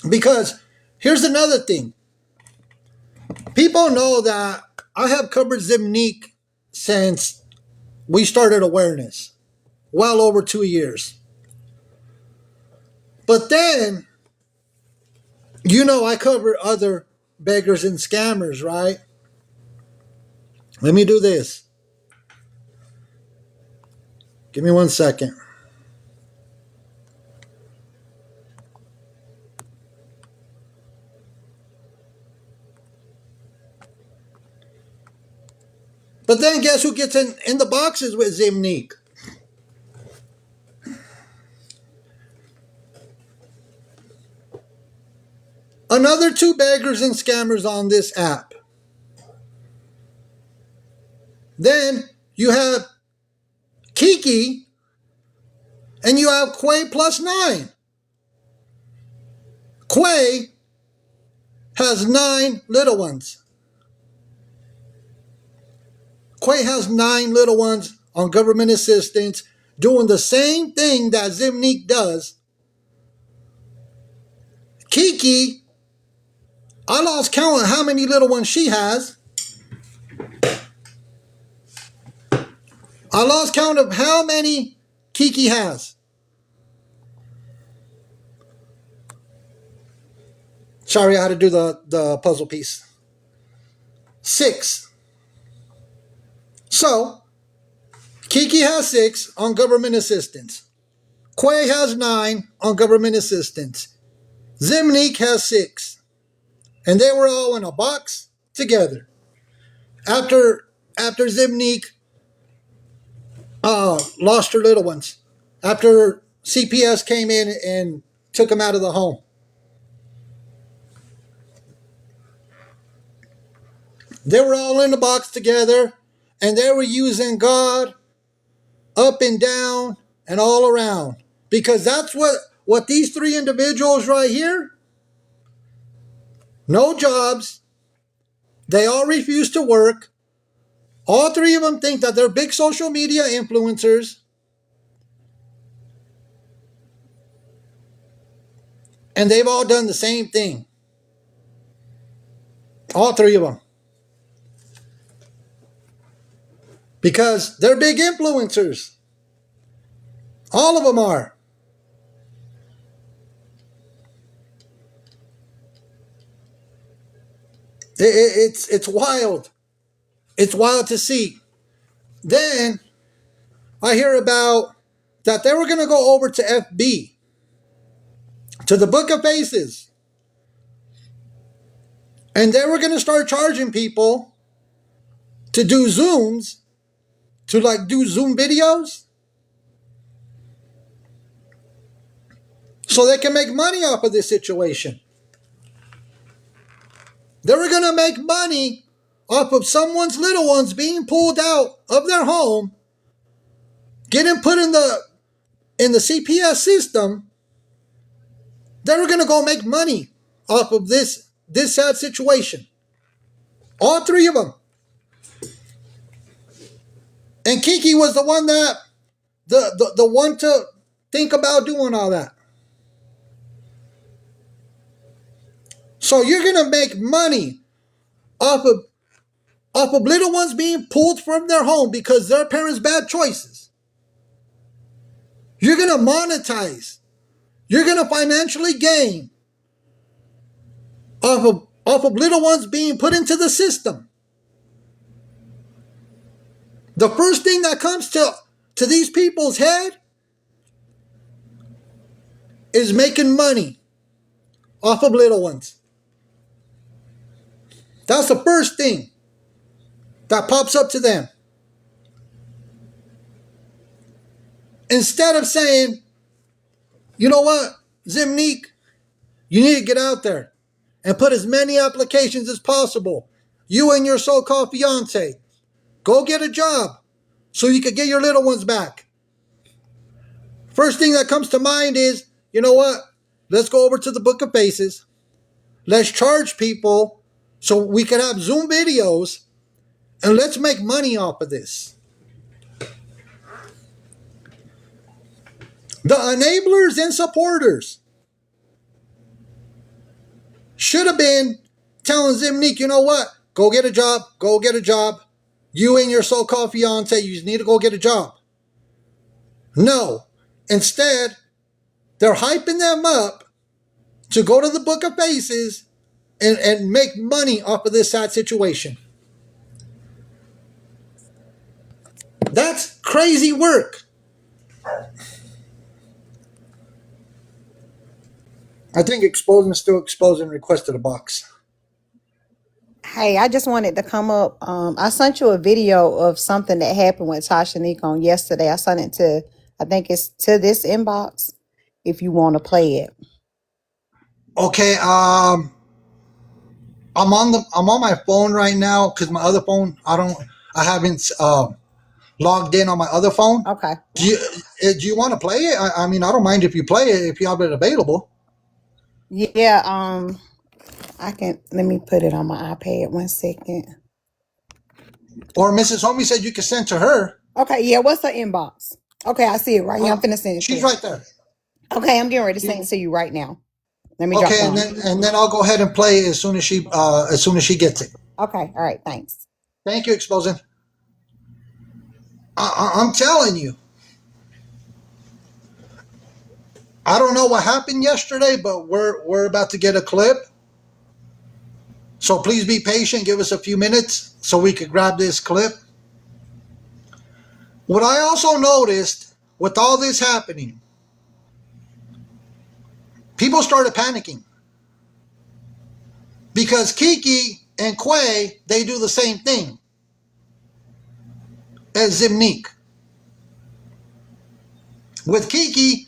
because here's another thing. People know that I have covered Zimnique since we started awareness, well over 2 years. But then, you know, I cover other beggars and scammers, right? Let me do this. Give me 1 second. But then guess who gets in the boxes with Zimnique? Another 2 beggars and scammers on this app. Then you have Kiki and you have Quay plus 9. Quay has 9 little ones. Quay has 9 little ones on government assistance doing the same thing that Zimnique does. Kiki, I lost count of how many little ones she has. I lost count of how many Kiki has. Sorry, I had to do the puzzle piece. 6. So, Kiki has 6 on government assistance. Quay has 9 on government assistance. Zimnique has 6. And they were all in a box together. After Zimnique lost her little ones. After CPS came in and took them out of the home. They were all in the box together, and they were using God up and down and all around. Because that's what these 3 individuals right here, no jobs, they all refuse to work. All 3 of them think that they're big social media influencers. And they've all done the same thing. All three of them. Because they're big influencers. All of them are. It's wild. It's wild to see. Then I hear about that they were going to go over to FB, to the Book of Faces. And they were going to start charging people to do Zooms, to like do Zoom videos, so they can make money off of this situation. They were going to make money off of someone's little ones being pulled out of their home, getting put in the CPS system. They were going to go make money off of this sad situation. All three of them. And Kiki was the one that, the one to think about doing all that. So you're going to make money off of little ones being pulled from their home because their parents' bad choices. You're going to monetize. You're going to financially gain off of little ones being put into the system. The first thing that comes to these people's head is making money off of little ones. That's the first thing that pops up to them. Instead of saying, you know what, Zimnique, you need to get out there and put as many applications as possible. You and your so-called fiance, go get a job so you can get your little ones back. First thing that comes to mind is, you know what, let's go over to the Book of Faces. Let's charge people so we can have Zoom videos, and let's make money off of this. The enablers and supporters should have been telling Zimnique, you know what, go get a job, go get a job. You and your so-called fiance, you need to go get a job. No. Instead, they're hyping them up to go to the Book of Faces and make money off of this sad situation. That's crazy work. I think Exposing is still exposing. Requested a box. Hey, I just wanted to come up. I sent you a video of something that happened with Tasha Nick on yesterday. I sent it to, I think it's to this inbox if you want to play it. Okay, I'm on my phone right now because my other phone I haven't logged in on my other phone. Okay. Do you want to play it? I mean, I don't mind if you play it if you have it available. Yeah, I can, let me put it on my iPad 1 second. Or Mrs. Homie said you can send to her. Okay, yeah, what's the inbox? Okay, I see it right here. I'm finna send it to She's you. right there. Okay, I'm getting ready to send it to you right now. Let me drop Okay, it. and then I'll go ahead and play it as soon as she gets it. Okay, all right, thanks. Thank you, Exposing. I'm telling you. I don't know what happened yesterday, but we're about to get a clip. So please be patient. Give us a few minutes so we could grab this clip. What I also noticed with all this happening, people started panicking. Because Kiki and Quay, they do the same thing as Zimnique. With Kiki,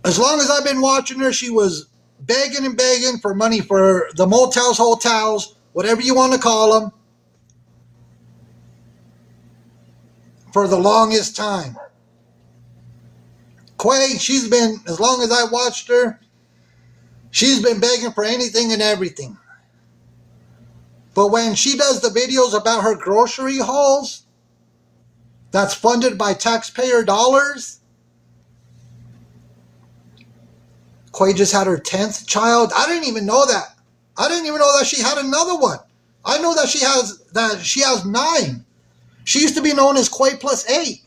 as long as I've been watching her, she was begging and begging for money for the motels, hotels, whatever you want to call them, for the longest time. Quay, she's been, as long as I watched her, she's been begging for anything and everything. But when she does the videos about her grocery hauls, that's funded by taxpayer dollars, Quay just had her 10th child. I didn't even know that. I didn't even know that she had another one. I know that she has 9. She used to be known as Quay plus 8.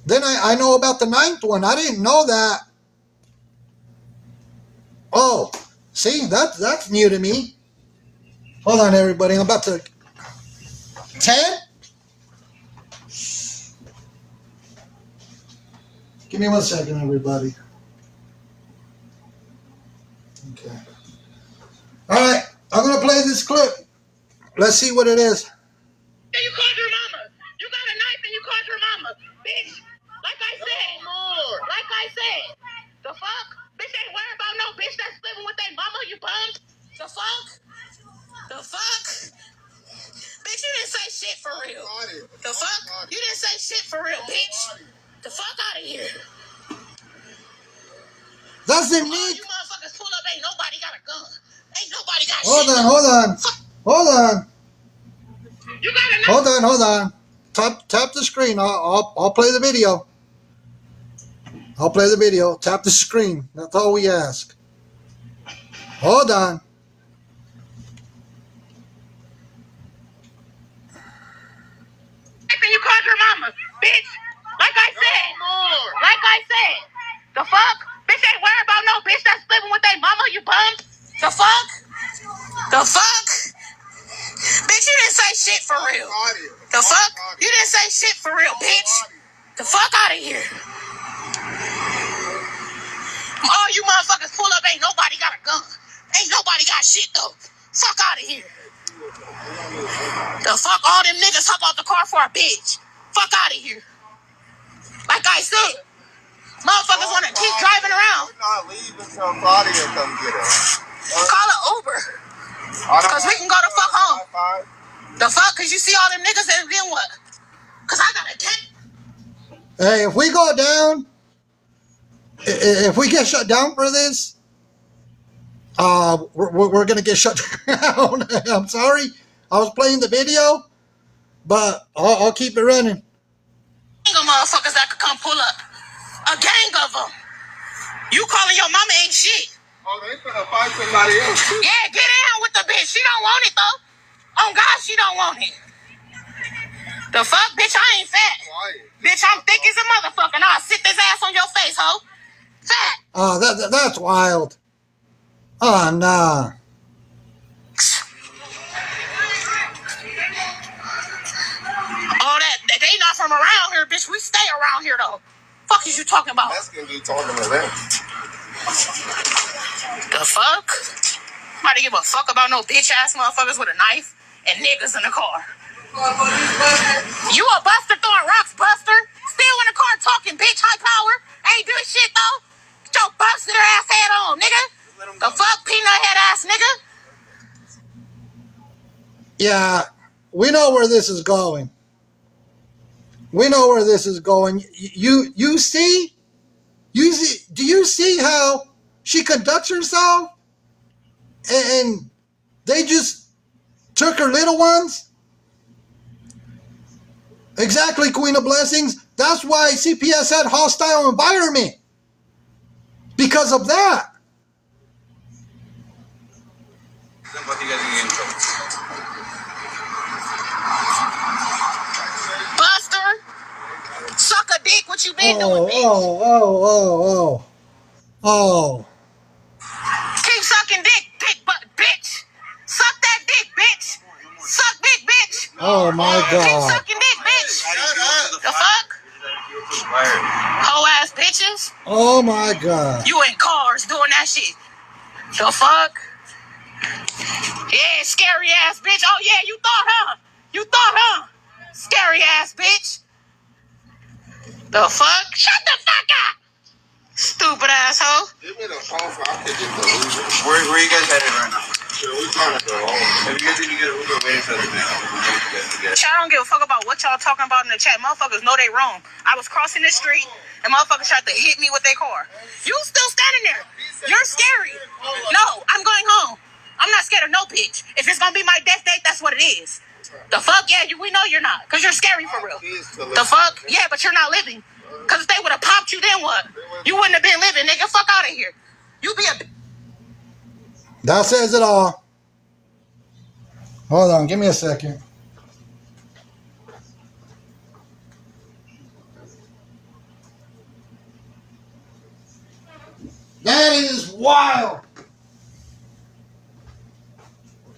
Then I know about the 9th one. I didn't know that. Oh, see, that's new to me. Hold on, everybody. I'm about to... 10? Give me 1 second, everybody. Okay. All right, I'm going to play this clip. Let's see what it is. You called your mama. You got a knife and you called your mama. Bitch, like I said. The fuck? Bitch ain't worried about no bitch that's living with their mama, you bums. The fuck? Bitch, you didn't say shit for real. The fuck? You didn't say shit for real, bitch. The fuck out of here. Doesn't Oh, need... you motherfuckers pull up, ain't nobody got a gun. Ain't nobody got Hold shit. on. You got a knife. Hold on. Tap the screen. I'll play the video. Tap the screen. That's all we ask. Hold on. You called your mama, bitch. Like I said. The fuck? Bitch ain't worried about no bitch that's living with their mama, you bum. The fuck? Bitch, you didn't say shit for real. The fuck? You didn't say shit for real, bitch. The fuck out of here. All you motherfuckers pull up, ain't nobody got a gun. Ain't nobody got shit though. Fuck out of here. The fuck? All them niggas hop out the car for a bitch. Fuck out of here. Like I said, motherfuckers want to keep driving around. We're not leaving until Claudia come get us. Call an Uber. Cause we can go the fuck home. The fuck? Cause you see all them niggas and then what? Cause I got a tent. Hey, if we go down, if we get shut down for this, we're gonna get shut down. I'm sorry. I was playing the video, but I'll keep it running. Gang of motherfuckers that could come pull up. A gang of them. You calling your mama ain't shit. Oh, they finna fight somebody else too. Yeah, get in with the bitch. She don't want it though. Oh God, she don't want it. The fuck, bitch? I ain't fat. Bitch, I'm thick as a motherfucker. And I'll sit this ass on your face, ho. Fat. Oh, that's wild. Oh, nah. All that, they not from around here, bitch. We stay around here, though. Fuck is you talking about? That's gonna be talking to them. The fuck? Somebody give a fuck about no bitch-ass motherfuckers with a knife and niggas in the car. You a buster throwing rocks, buster? Still in the car talking, bitch, high power. Ain't doing shit, though. Get your buster ass head on, nigga. The fuck, peanut head ass nigga? Yeah, we know where this is going. You see? Do you see how she conducts herself? And they just took her little ones? Exactly, Queen of Blessings. That's why CPS had hostile environment. Because of that. Buster, suck a dick. What you been doing, bitch? Oh. Keep sucking dick, bitch. Suck that dick, bitch. Suck dick, bitch. Oh my Keep God. sucking dick, bitch. The fuck? Hoe ass bitches. Oh my God. You in cars doing that shit. The fuck? Yeah, scary ass bitch. Oh yeah, you thought, huh? Scary ass bitch. The fuck? Shut the fuck up. Stupid asshole. Give me the phone so I can get the Uber. Where you guys headed right now? We're trying to go home. If you guys need to get an Uber, waiting for the man. I don't give a fuck about what y'all talking about in the chat. Motherfuckers know they wrong. I was crossing the street and motherfuckers tried to hit me with their car. You still standing there. You're scary. No, I'm going home. I'm not scared of no bitch. If it's gonna be my death date, that's what it is. The fuck? Yeah, we know you're not. Because you're scary for real. The fuck? Yeah, but you're not living. Because if they would have popped you, then what? You wouldn't have been living, nigga. Fuck out of here. You be a... That says it all. Hold on, give me a second. That is wild.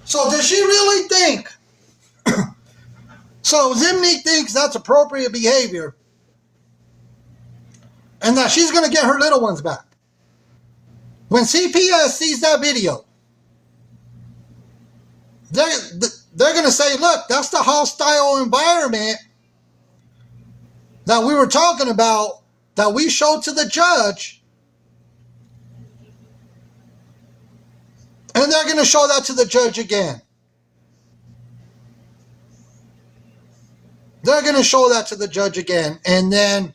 So does she really think? So Zimnik thinks that's appropriate behavior and that she's going to get her little ones back. When CPS sees that video, they're going to say, look, that's the hostile environment that we were talking about that we showed to the judge. And they're going to show that to the judge again. They're going to show that to the judge again. And then,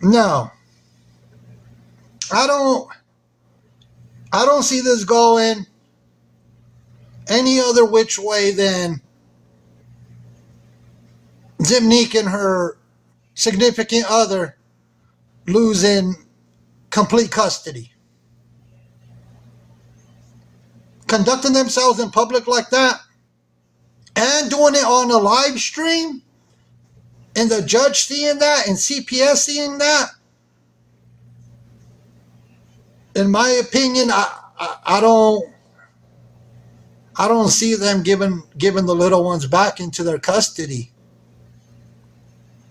no. I don't see this going any other which way than Zimnik and her significant other losing complete custody. Conducting themselves in public like that and doing it on a live stream and the judge seeing that and CPS seeing that, in my opinion, I don't see them giving the little ones back into their custody.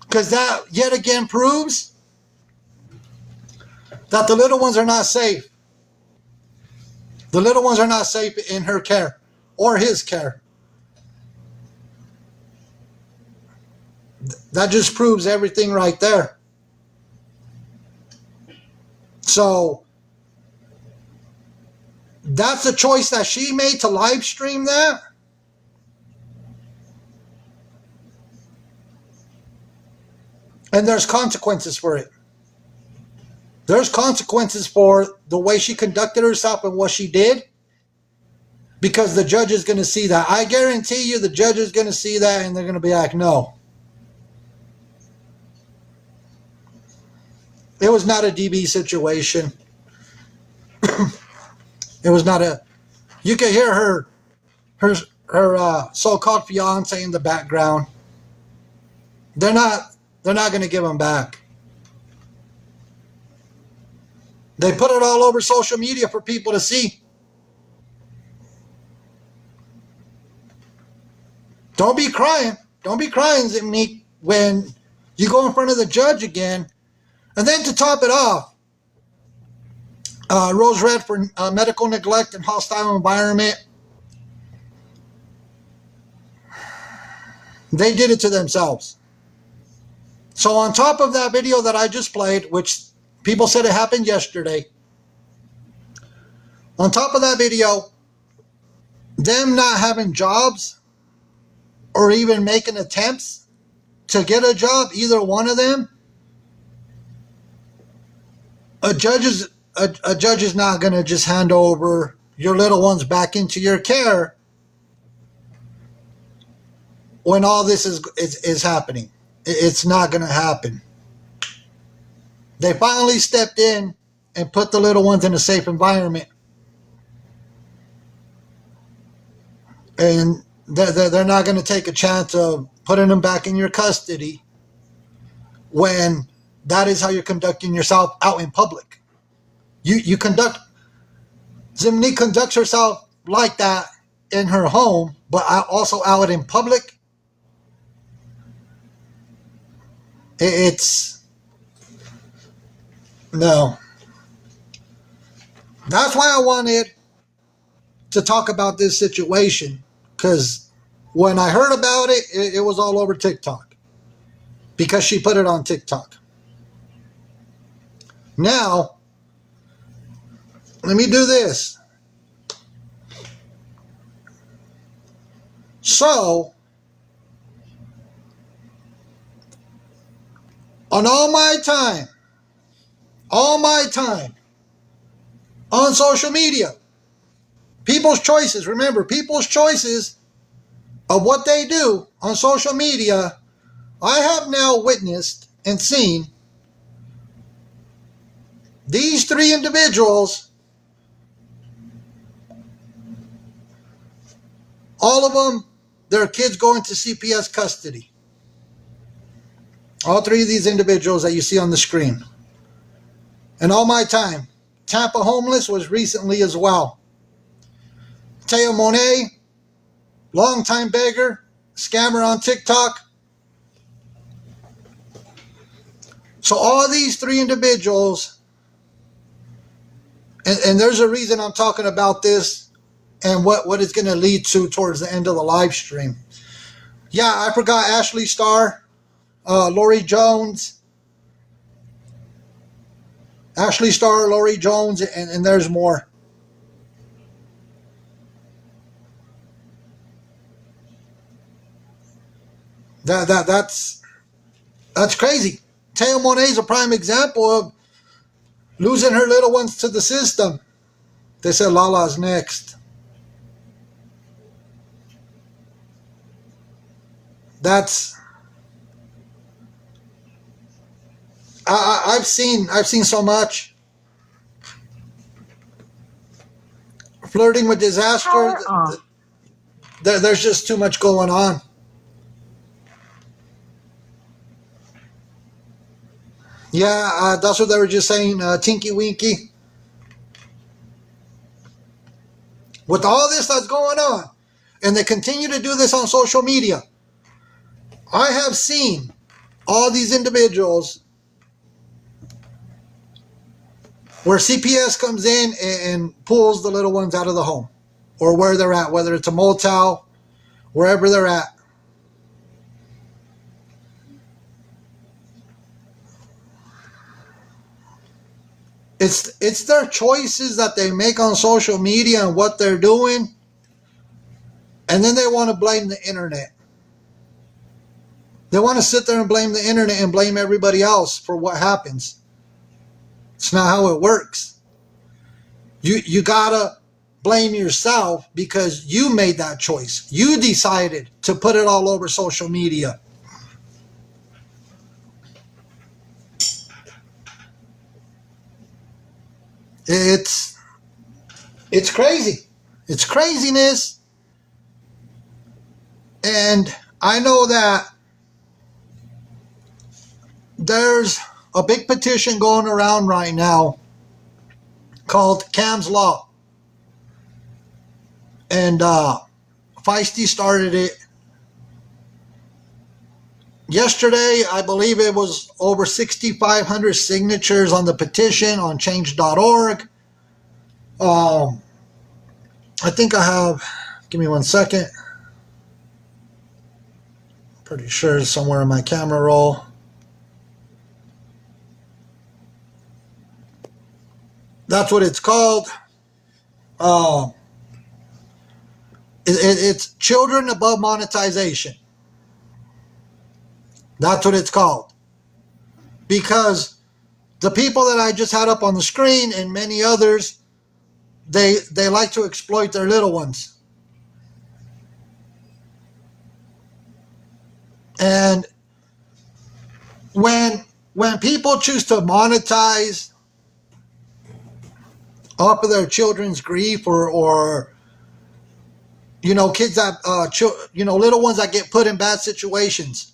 Because that yet again proves that the little ones are not safe. The little ones are not safe in her care or his care. That just proves everything right there. So that's a choice that she made to live stream that. And there's consequences for it. There's consequences for the way she conducted herself and what she did, because the judge is going to see that. I guarantee you the judge is going to see that and they're going to be like, no. It was not a DB situation. It was not a... You can hear her so-called fiance in the background. They're not going to give him back. They put it all over social media for people to see. Don't be crying. Don't be crying, Zimnik, when you go in front of the judge again. And then to top it off, Rose Red for medical neglect and hostile environment. They did it to themselves. So on top of that video that I just played, which people said it happened yesterday, on top of that video, them not having jobs or even making attempts to get a job, either one of them, a judge is not going to just hand over your little ones back into your care when all this is happening. It's not going to happen. They finally stepped in and put the little ones in a safe environment. And they're not going to take a chance of putting them back in your custody when that is how you're conducting yourself out in public. Zimnik conducts herself like that in her home, but also out in public. No. That's why I wanted to talk about this situation, because when I heard about it, it was all over TikTok because she put it on TikTok. Now, let me do this. So, on all my time on social media, people's choices, remember, people's choices of what they do on social media I have now witnessed and seen these 3 individuals, all of them, their kids going to CPS custody. All 3 of these individuals that you see on the screen. And all my time, Tampa homeless was recently as well. Teo Monet, longtime beggar, scammer on TikTok. So all these 3 individuals, and there's a reason I'm talking about this and what it's going to lead to towards the end of the live stream. Yeah, I forgot Ashley Starr, Lori Jones, Ashley Starr, Lori Jones, and there's more. That's crazy. Teo Monet is a prime example of losing her little ones to the system. They said Lala's next. I've seen so much. Flirting with disaster. There's just too much going on. Yeah, that's what they were just saying, Tinky Winky. With all this that's going on, and they continue to do this on social media, I have seen all these individuals where CPS comes in and pulls the little ones out of the home or where they're at, whether it's a motel, wherever they're at. It's their choices that they make on social media and what they're doing, and then they want to blame the internet. They want to sit there and blame the internet and blame everybody else for what happens. It's not how it works. You gotta blame yourself because you made that choice. You decided to put it all over social media. It's crazy. It's craziness. And I know that there's a big petition going around right now called Cam's Law. And Feisty started it yesterday. I believe it was over 6,500 signatures on the petition on change.org. I think I have, give me 1 second. Pretty sure it's somewhere in my camera roll. That's what it's called. It's Children Above Monetization. That's what it's called. Because the people that I just had up on the screen and many others, they like to exploit their little ones. And when people choose to monetize off of their children's grief or you know, kids that little ones that get put in bad situations,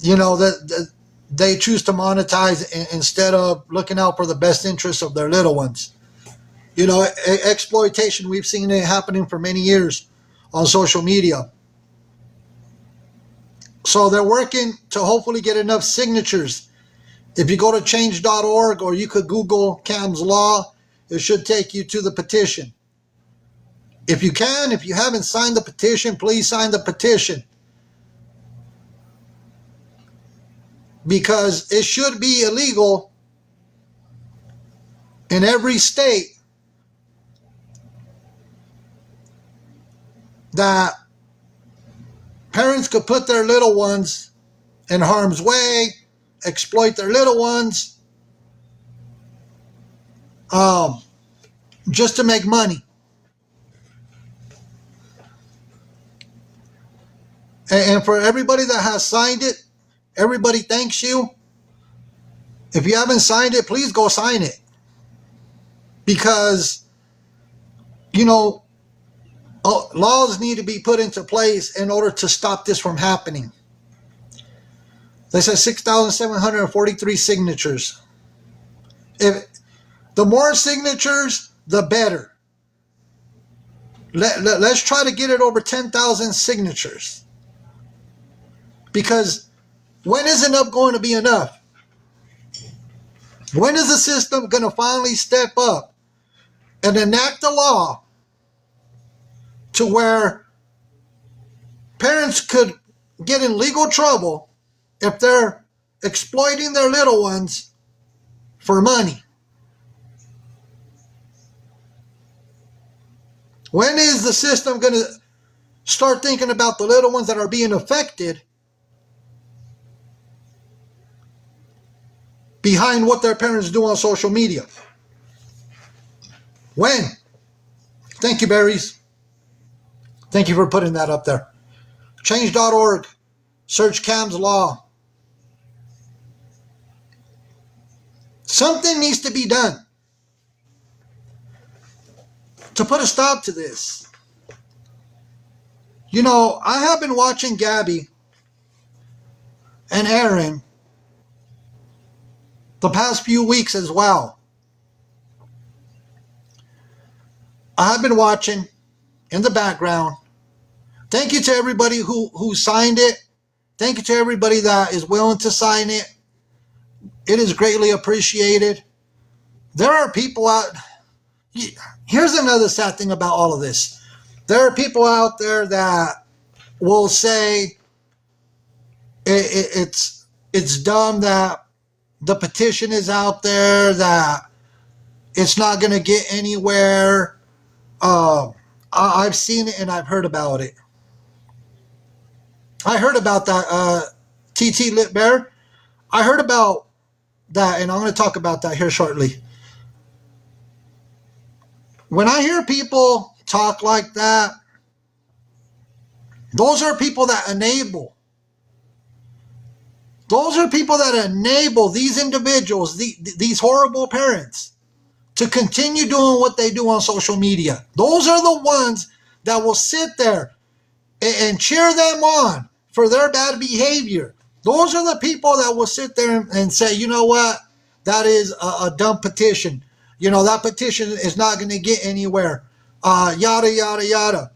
you know, that they choose to monetize instead of looking out for the best interests of their little ones. You know, exploitation, we've seen it happening for many years on social media. So they're working to hopefully get enough signatures. If you go to change.org or you could Google Cam's Law, it should take you to the petition. If you haven't signed the petition, please sign the petition. Because it should be illegal in every state that parents could put their little ones in harm's way, exploit their little ones, just to make money. And for everybody that has signed it, everybody thanks you. If you haven't signed it, please go sign it. Because, laws need to be put into place in order to stop this from happening. They said 6,743 signatures. If the more signatures, the better. Let's try to get it over 10,000 signatures. Because when is enough going to be enough? When is the system going to finally step up and enact a law to where parents could get in legal trouble if they're exploiting their little ones for money? When is the system going to start thinking about the little ones that are being affected behind what their parents do on social media? When? Thank you, Berries. Thank you for putting that up there. Change.org. Search Cam's Law. Something needs to be done to put a stop to this. I have been watching Gabby and Aaron the past few weeks as well. I have been watching in the background. Thank you to everybody who signed it. Thank you to everybody that is willing to sign it. It is greatly appreciated. There are people out. Here's another sad thing about all of this. There are people out there that will say it's dumb that the petition is out there, that it's not going to get anywhere. I've seen it and I've heard about it. I heard about that, TT Lit Bear. I heard about that, and I'm going to talk about that here shortly. When I hear people talk like that, those are people that enable. Those are people that enable these individuals, these horrible parents, to continue doing what they do on social media. Those are the ones that will sit there and cheer them on for their bad behavior. Those are the people that will sit there and say, you know what, that is a dumb petition. That petition is not going to get anywhere. Yada, yada, yada.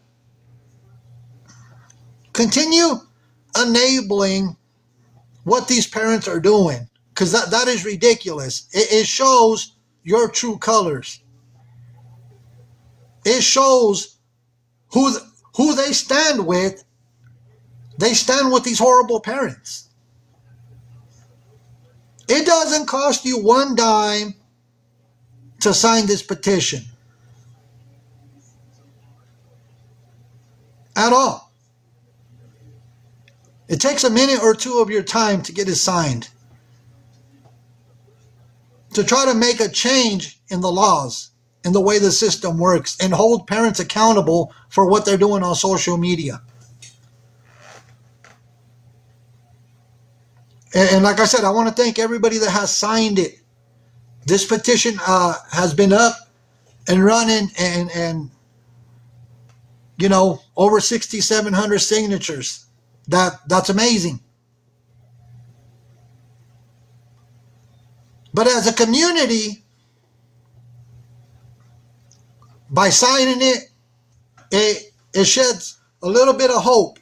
Continue enabling what these parents are doing, because that is ridiculous. It shows your true colors. It shows who they stand with. They stand with these horrible parents. It doesn't cost you one dime to sign this petition at all. It takes a minute or two of your time to get it signed, to try to make a change in the laws, in the way the system works, and hold parents accountable for what they're doing on social media. And like I said, I want to thank everybody that has signed it. This petition has been up and running, and over 6,700 signatures. That's amazing. But as a community, by signing it, it sheds a little bit of hope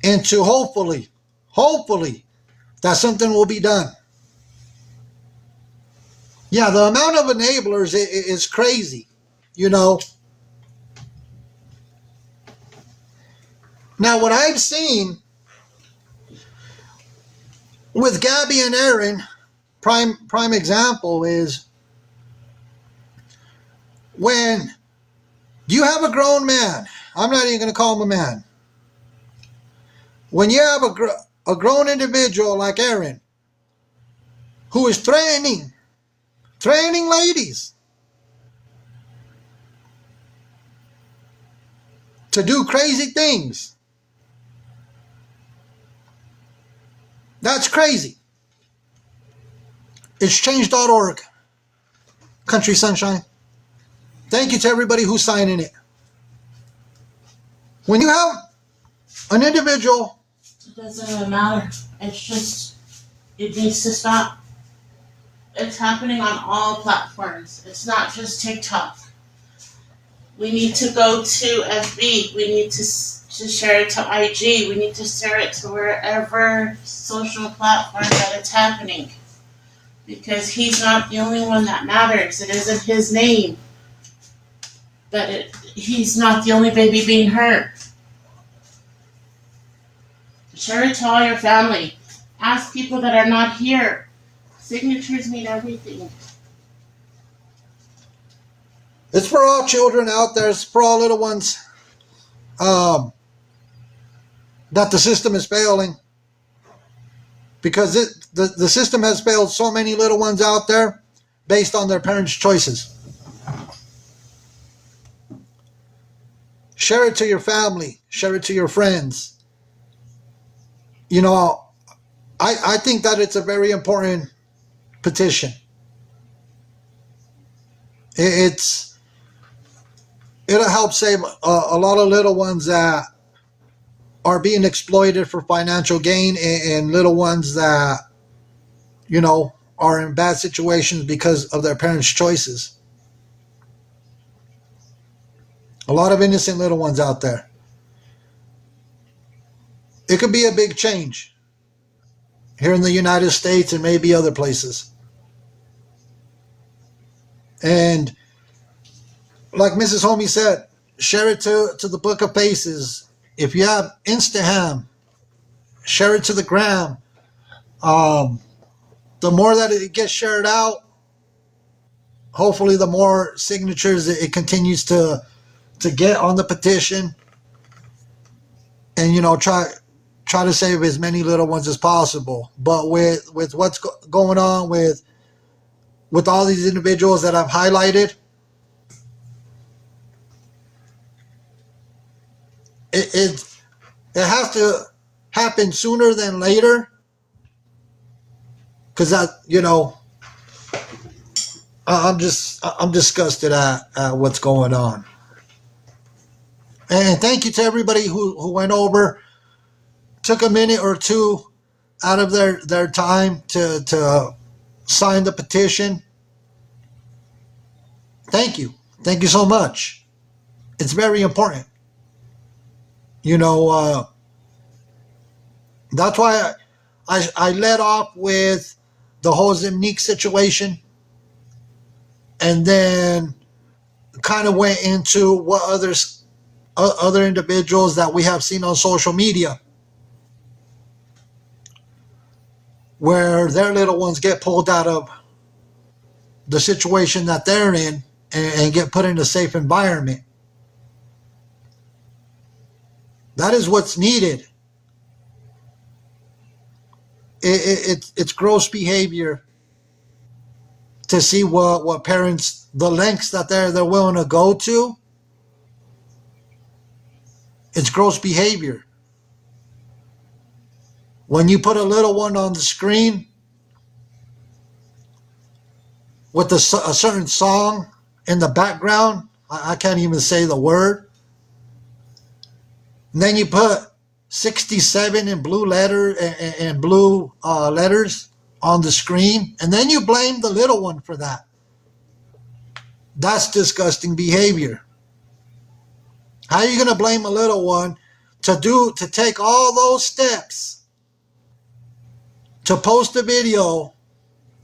into hopefully that something will be done. Yeah, the amount of enablers is crazy, Now, what I've seen with Gabby and Aaron, prime example is when you have a grown man. I'm not even going to call him a man. When you have a grown individual like Aaron, who is training ladies to do crazy things, That's crazy. It's change.org. Country Sunshine. Thank you to everybody who's signing it. When you have an individual, It doesn't even matter. It's just, it needs to stop. It's happening on all platforms. It's not just TikTok. We need to go to FB. We need to share it to IG. We need to share it to wherever social platform that it's happening. Because he's not the only one that matters. It isn't his name. But he's not the only baby being hurt. Share it to all your family. Ask people that are not here. Signatures mean everything. it's for all children out there. It's for all little ones that the system is failing. Because the system has failed so many little ones out there based on their parents' choices. Share it to your family. Share it to your friends. You know, I think that it's a very important petition. It'll help save a lot of little ones that are being exploited for financial gain, and little ones that, you know, are in bad situations because of their parents' choices. A lot of innocent little ones out there. It could be a big change here in the United States and maybe other places. And like Mrs. Homie said, share it to the Book of Faces. If you have Instagram, share it to the gram. The more that it gets shared out, hopefully the more signatures it continues to get on the petition. And, you know, try to save as many little ones as possible. But with what's going on with all these individuals that I've highlighted, it has to happen sooner than later. Because that, you know, I'm disgusted at what's going on. And thank you to everybody who went over, took a minute or two out of their time to sign the petition. Thank you. Thank you so much. It's very important. You know, that's why I led off with the whole Zimnique situation, and then kind of went into what other individuals that we have seen on social media, where their little ones get pulled out of the situation that they're in and get put in a safe environment. That is what's needed. It's gross behavior to see what parents, the lengths that they're willing to go to. It's gross behavior. When you put a little one on the screen with a certain song in the background, I can't even say the word. And then you put 67 in blue letters on the screen, and then you blame the little one for that. That's disgusting behavior. How are you going to blame a little one to take all those steps to post a video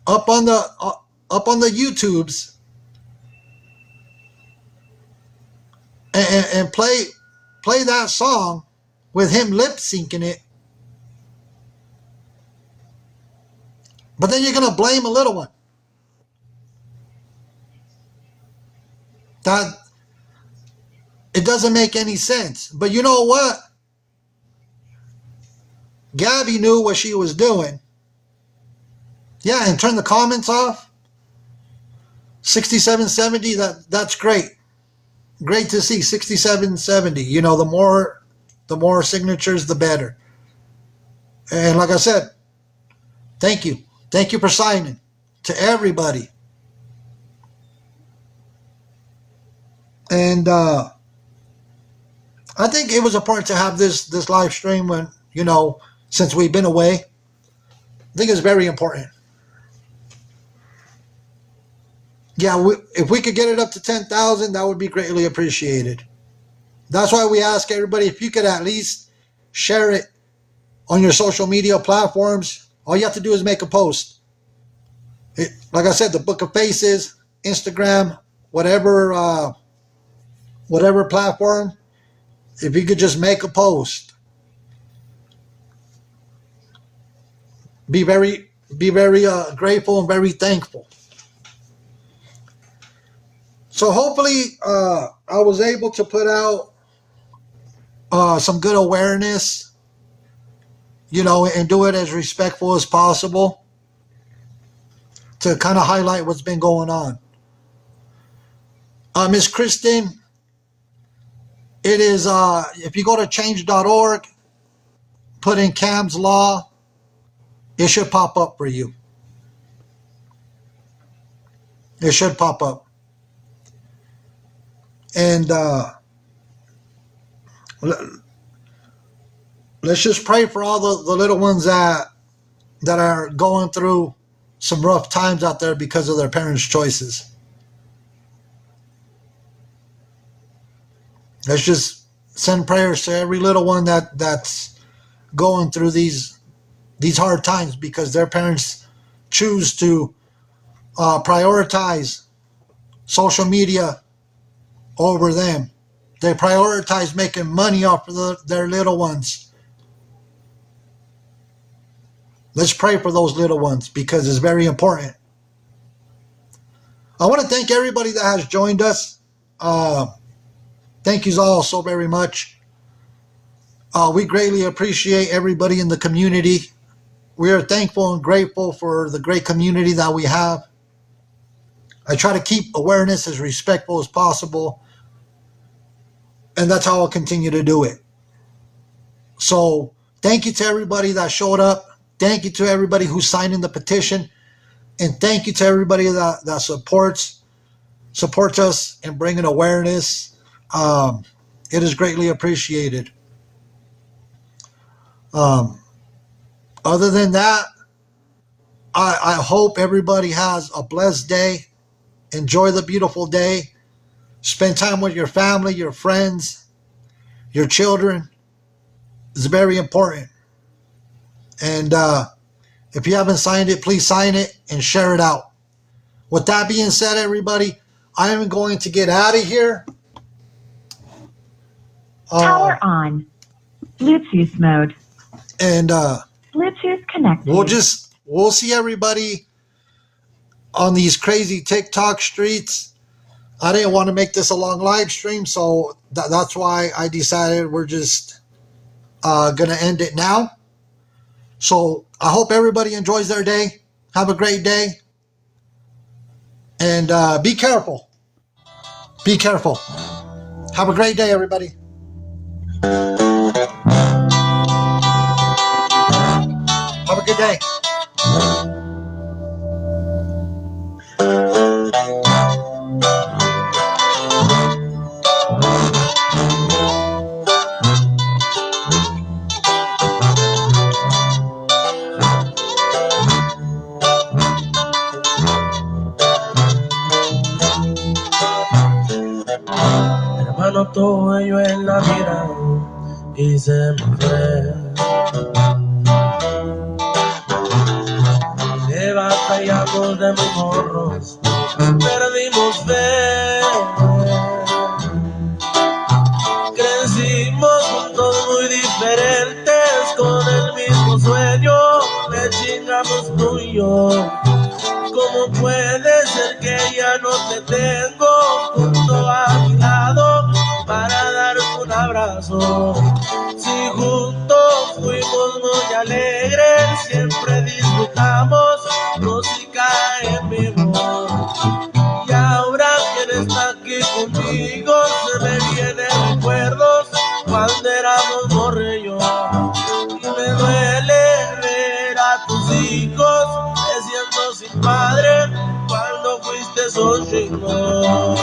up on the YouTubes and play that song with him lip syncing it, but then you're going to blame a little one? That it doesn't make any sense. But you know what? Gabby knew what she was doing. Yeah, and turn the comments off. 6770, that's great. Great to see. 6770. You know, the more signatures, the better. And like I said, Thank you. Thank you for signing. To everybody. And I think it was important to have this live stream when, since we've been away. I think it's very important. Yeah, if we could get it up to 10,000, that would be greatly appreciated. That's why we ask everybody if you could at least share it on your social media platforms. All you have to do is make a post. Like I said, the Book of Faces, Instagram, whatever platform. If you could just make a post, be very grateful and very thankful. So hopefully, I was able to put out some good awareness, and do it as respectful as possible to kind of highlight what's been going on. Miss Kristen, it is, if you go to change.org, put in Cam's Law, it should pop up for you. It should pop up. And let's just pray for all the little ones that are going through some rough times out there because of their parents' choices. Let's just send prayers to every little one that's going through these hard times because their parents choose to prioritize social media over them. They prioritize making money off of their little ones. Let's pray for those little ones because it's very important. I want to thank everybody that has joined us. Thank you all so very much. We greatly appreciate everybody in the community. We are thankful and grateful for the great community that we have. I try to keep awareness as respectful as possible. And that's how I'll continue to do it. So thank you to everybody that showed up. Thank you to everybody who signed in the petition. And thank you to everybody that supports us in bringing awareness. It is greatly appreciated. Other than that, I hope everybody has a blessed day. Enjoy the beautiful day. Spend time with your family, your friends, your children. It's very important. And if you haven't signed it, please sign it and share it out. With that being said, everybody, I am going to get out of here. Power on. Bluetooth mode. And Bluetooth connected. We'll see everybody on these crazy TikTok streets. I didn't want to make this a long live stream, so that's why I decided we're just going to end it now. So I hope everybody enjoys their day. Have a great day. And be careful. Be careful. Have a great day, everybody. Have a good day. Hermano, todo ello en la vida y se me fue. De batallamos de muy morros, perdimos fe. Crecimos juntos muy diferentes, con el mismo sueño, le chingamos tú y yo. ¿Cómo puede ser que ya no te tengo junto a mi lado para darte un abrazo? Si juntos fuimos muy alegres, siempre disfrutamos música en vivo. Y ahora quien está aquí conmigo, se me vienen recuerdos cuando éramos morrillos. Y me duele ver a tus hijos ritmo.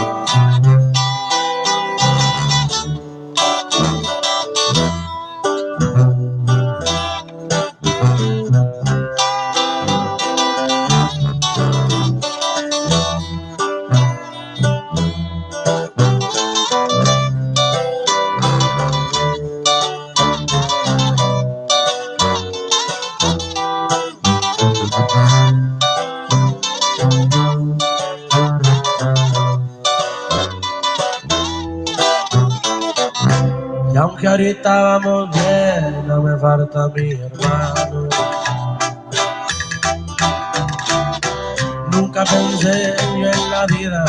Y aunque ahorita vamos bien, no me falta mi hermano. Nunca pensé yo en la vida,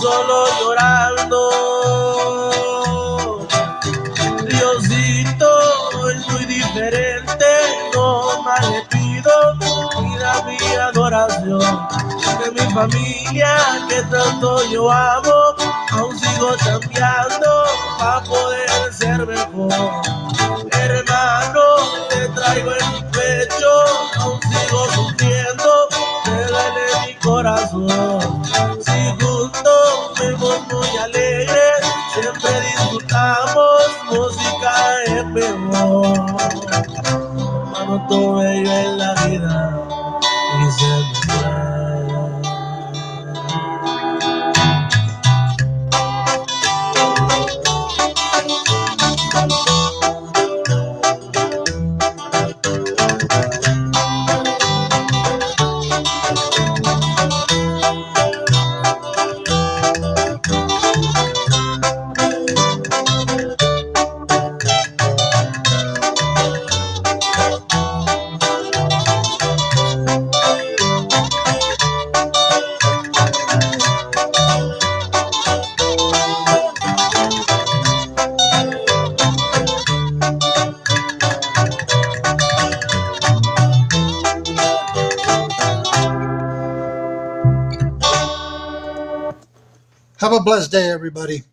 solo llorando. Diosito es muy diferente, no más le pido vida mi adoración. De mi familia que tanto yo amo, aún sigo cambiando para poder ser mejor. Hermano, te traigo en mi pecho, aún sigo sufriendo, me duele mi corazón. Si juntos fuimos muy alegres, siempre disfrutamos, música es mejor. Hermano, todo bello en la vida y se me fue. Have a blessed day, everybody.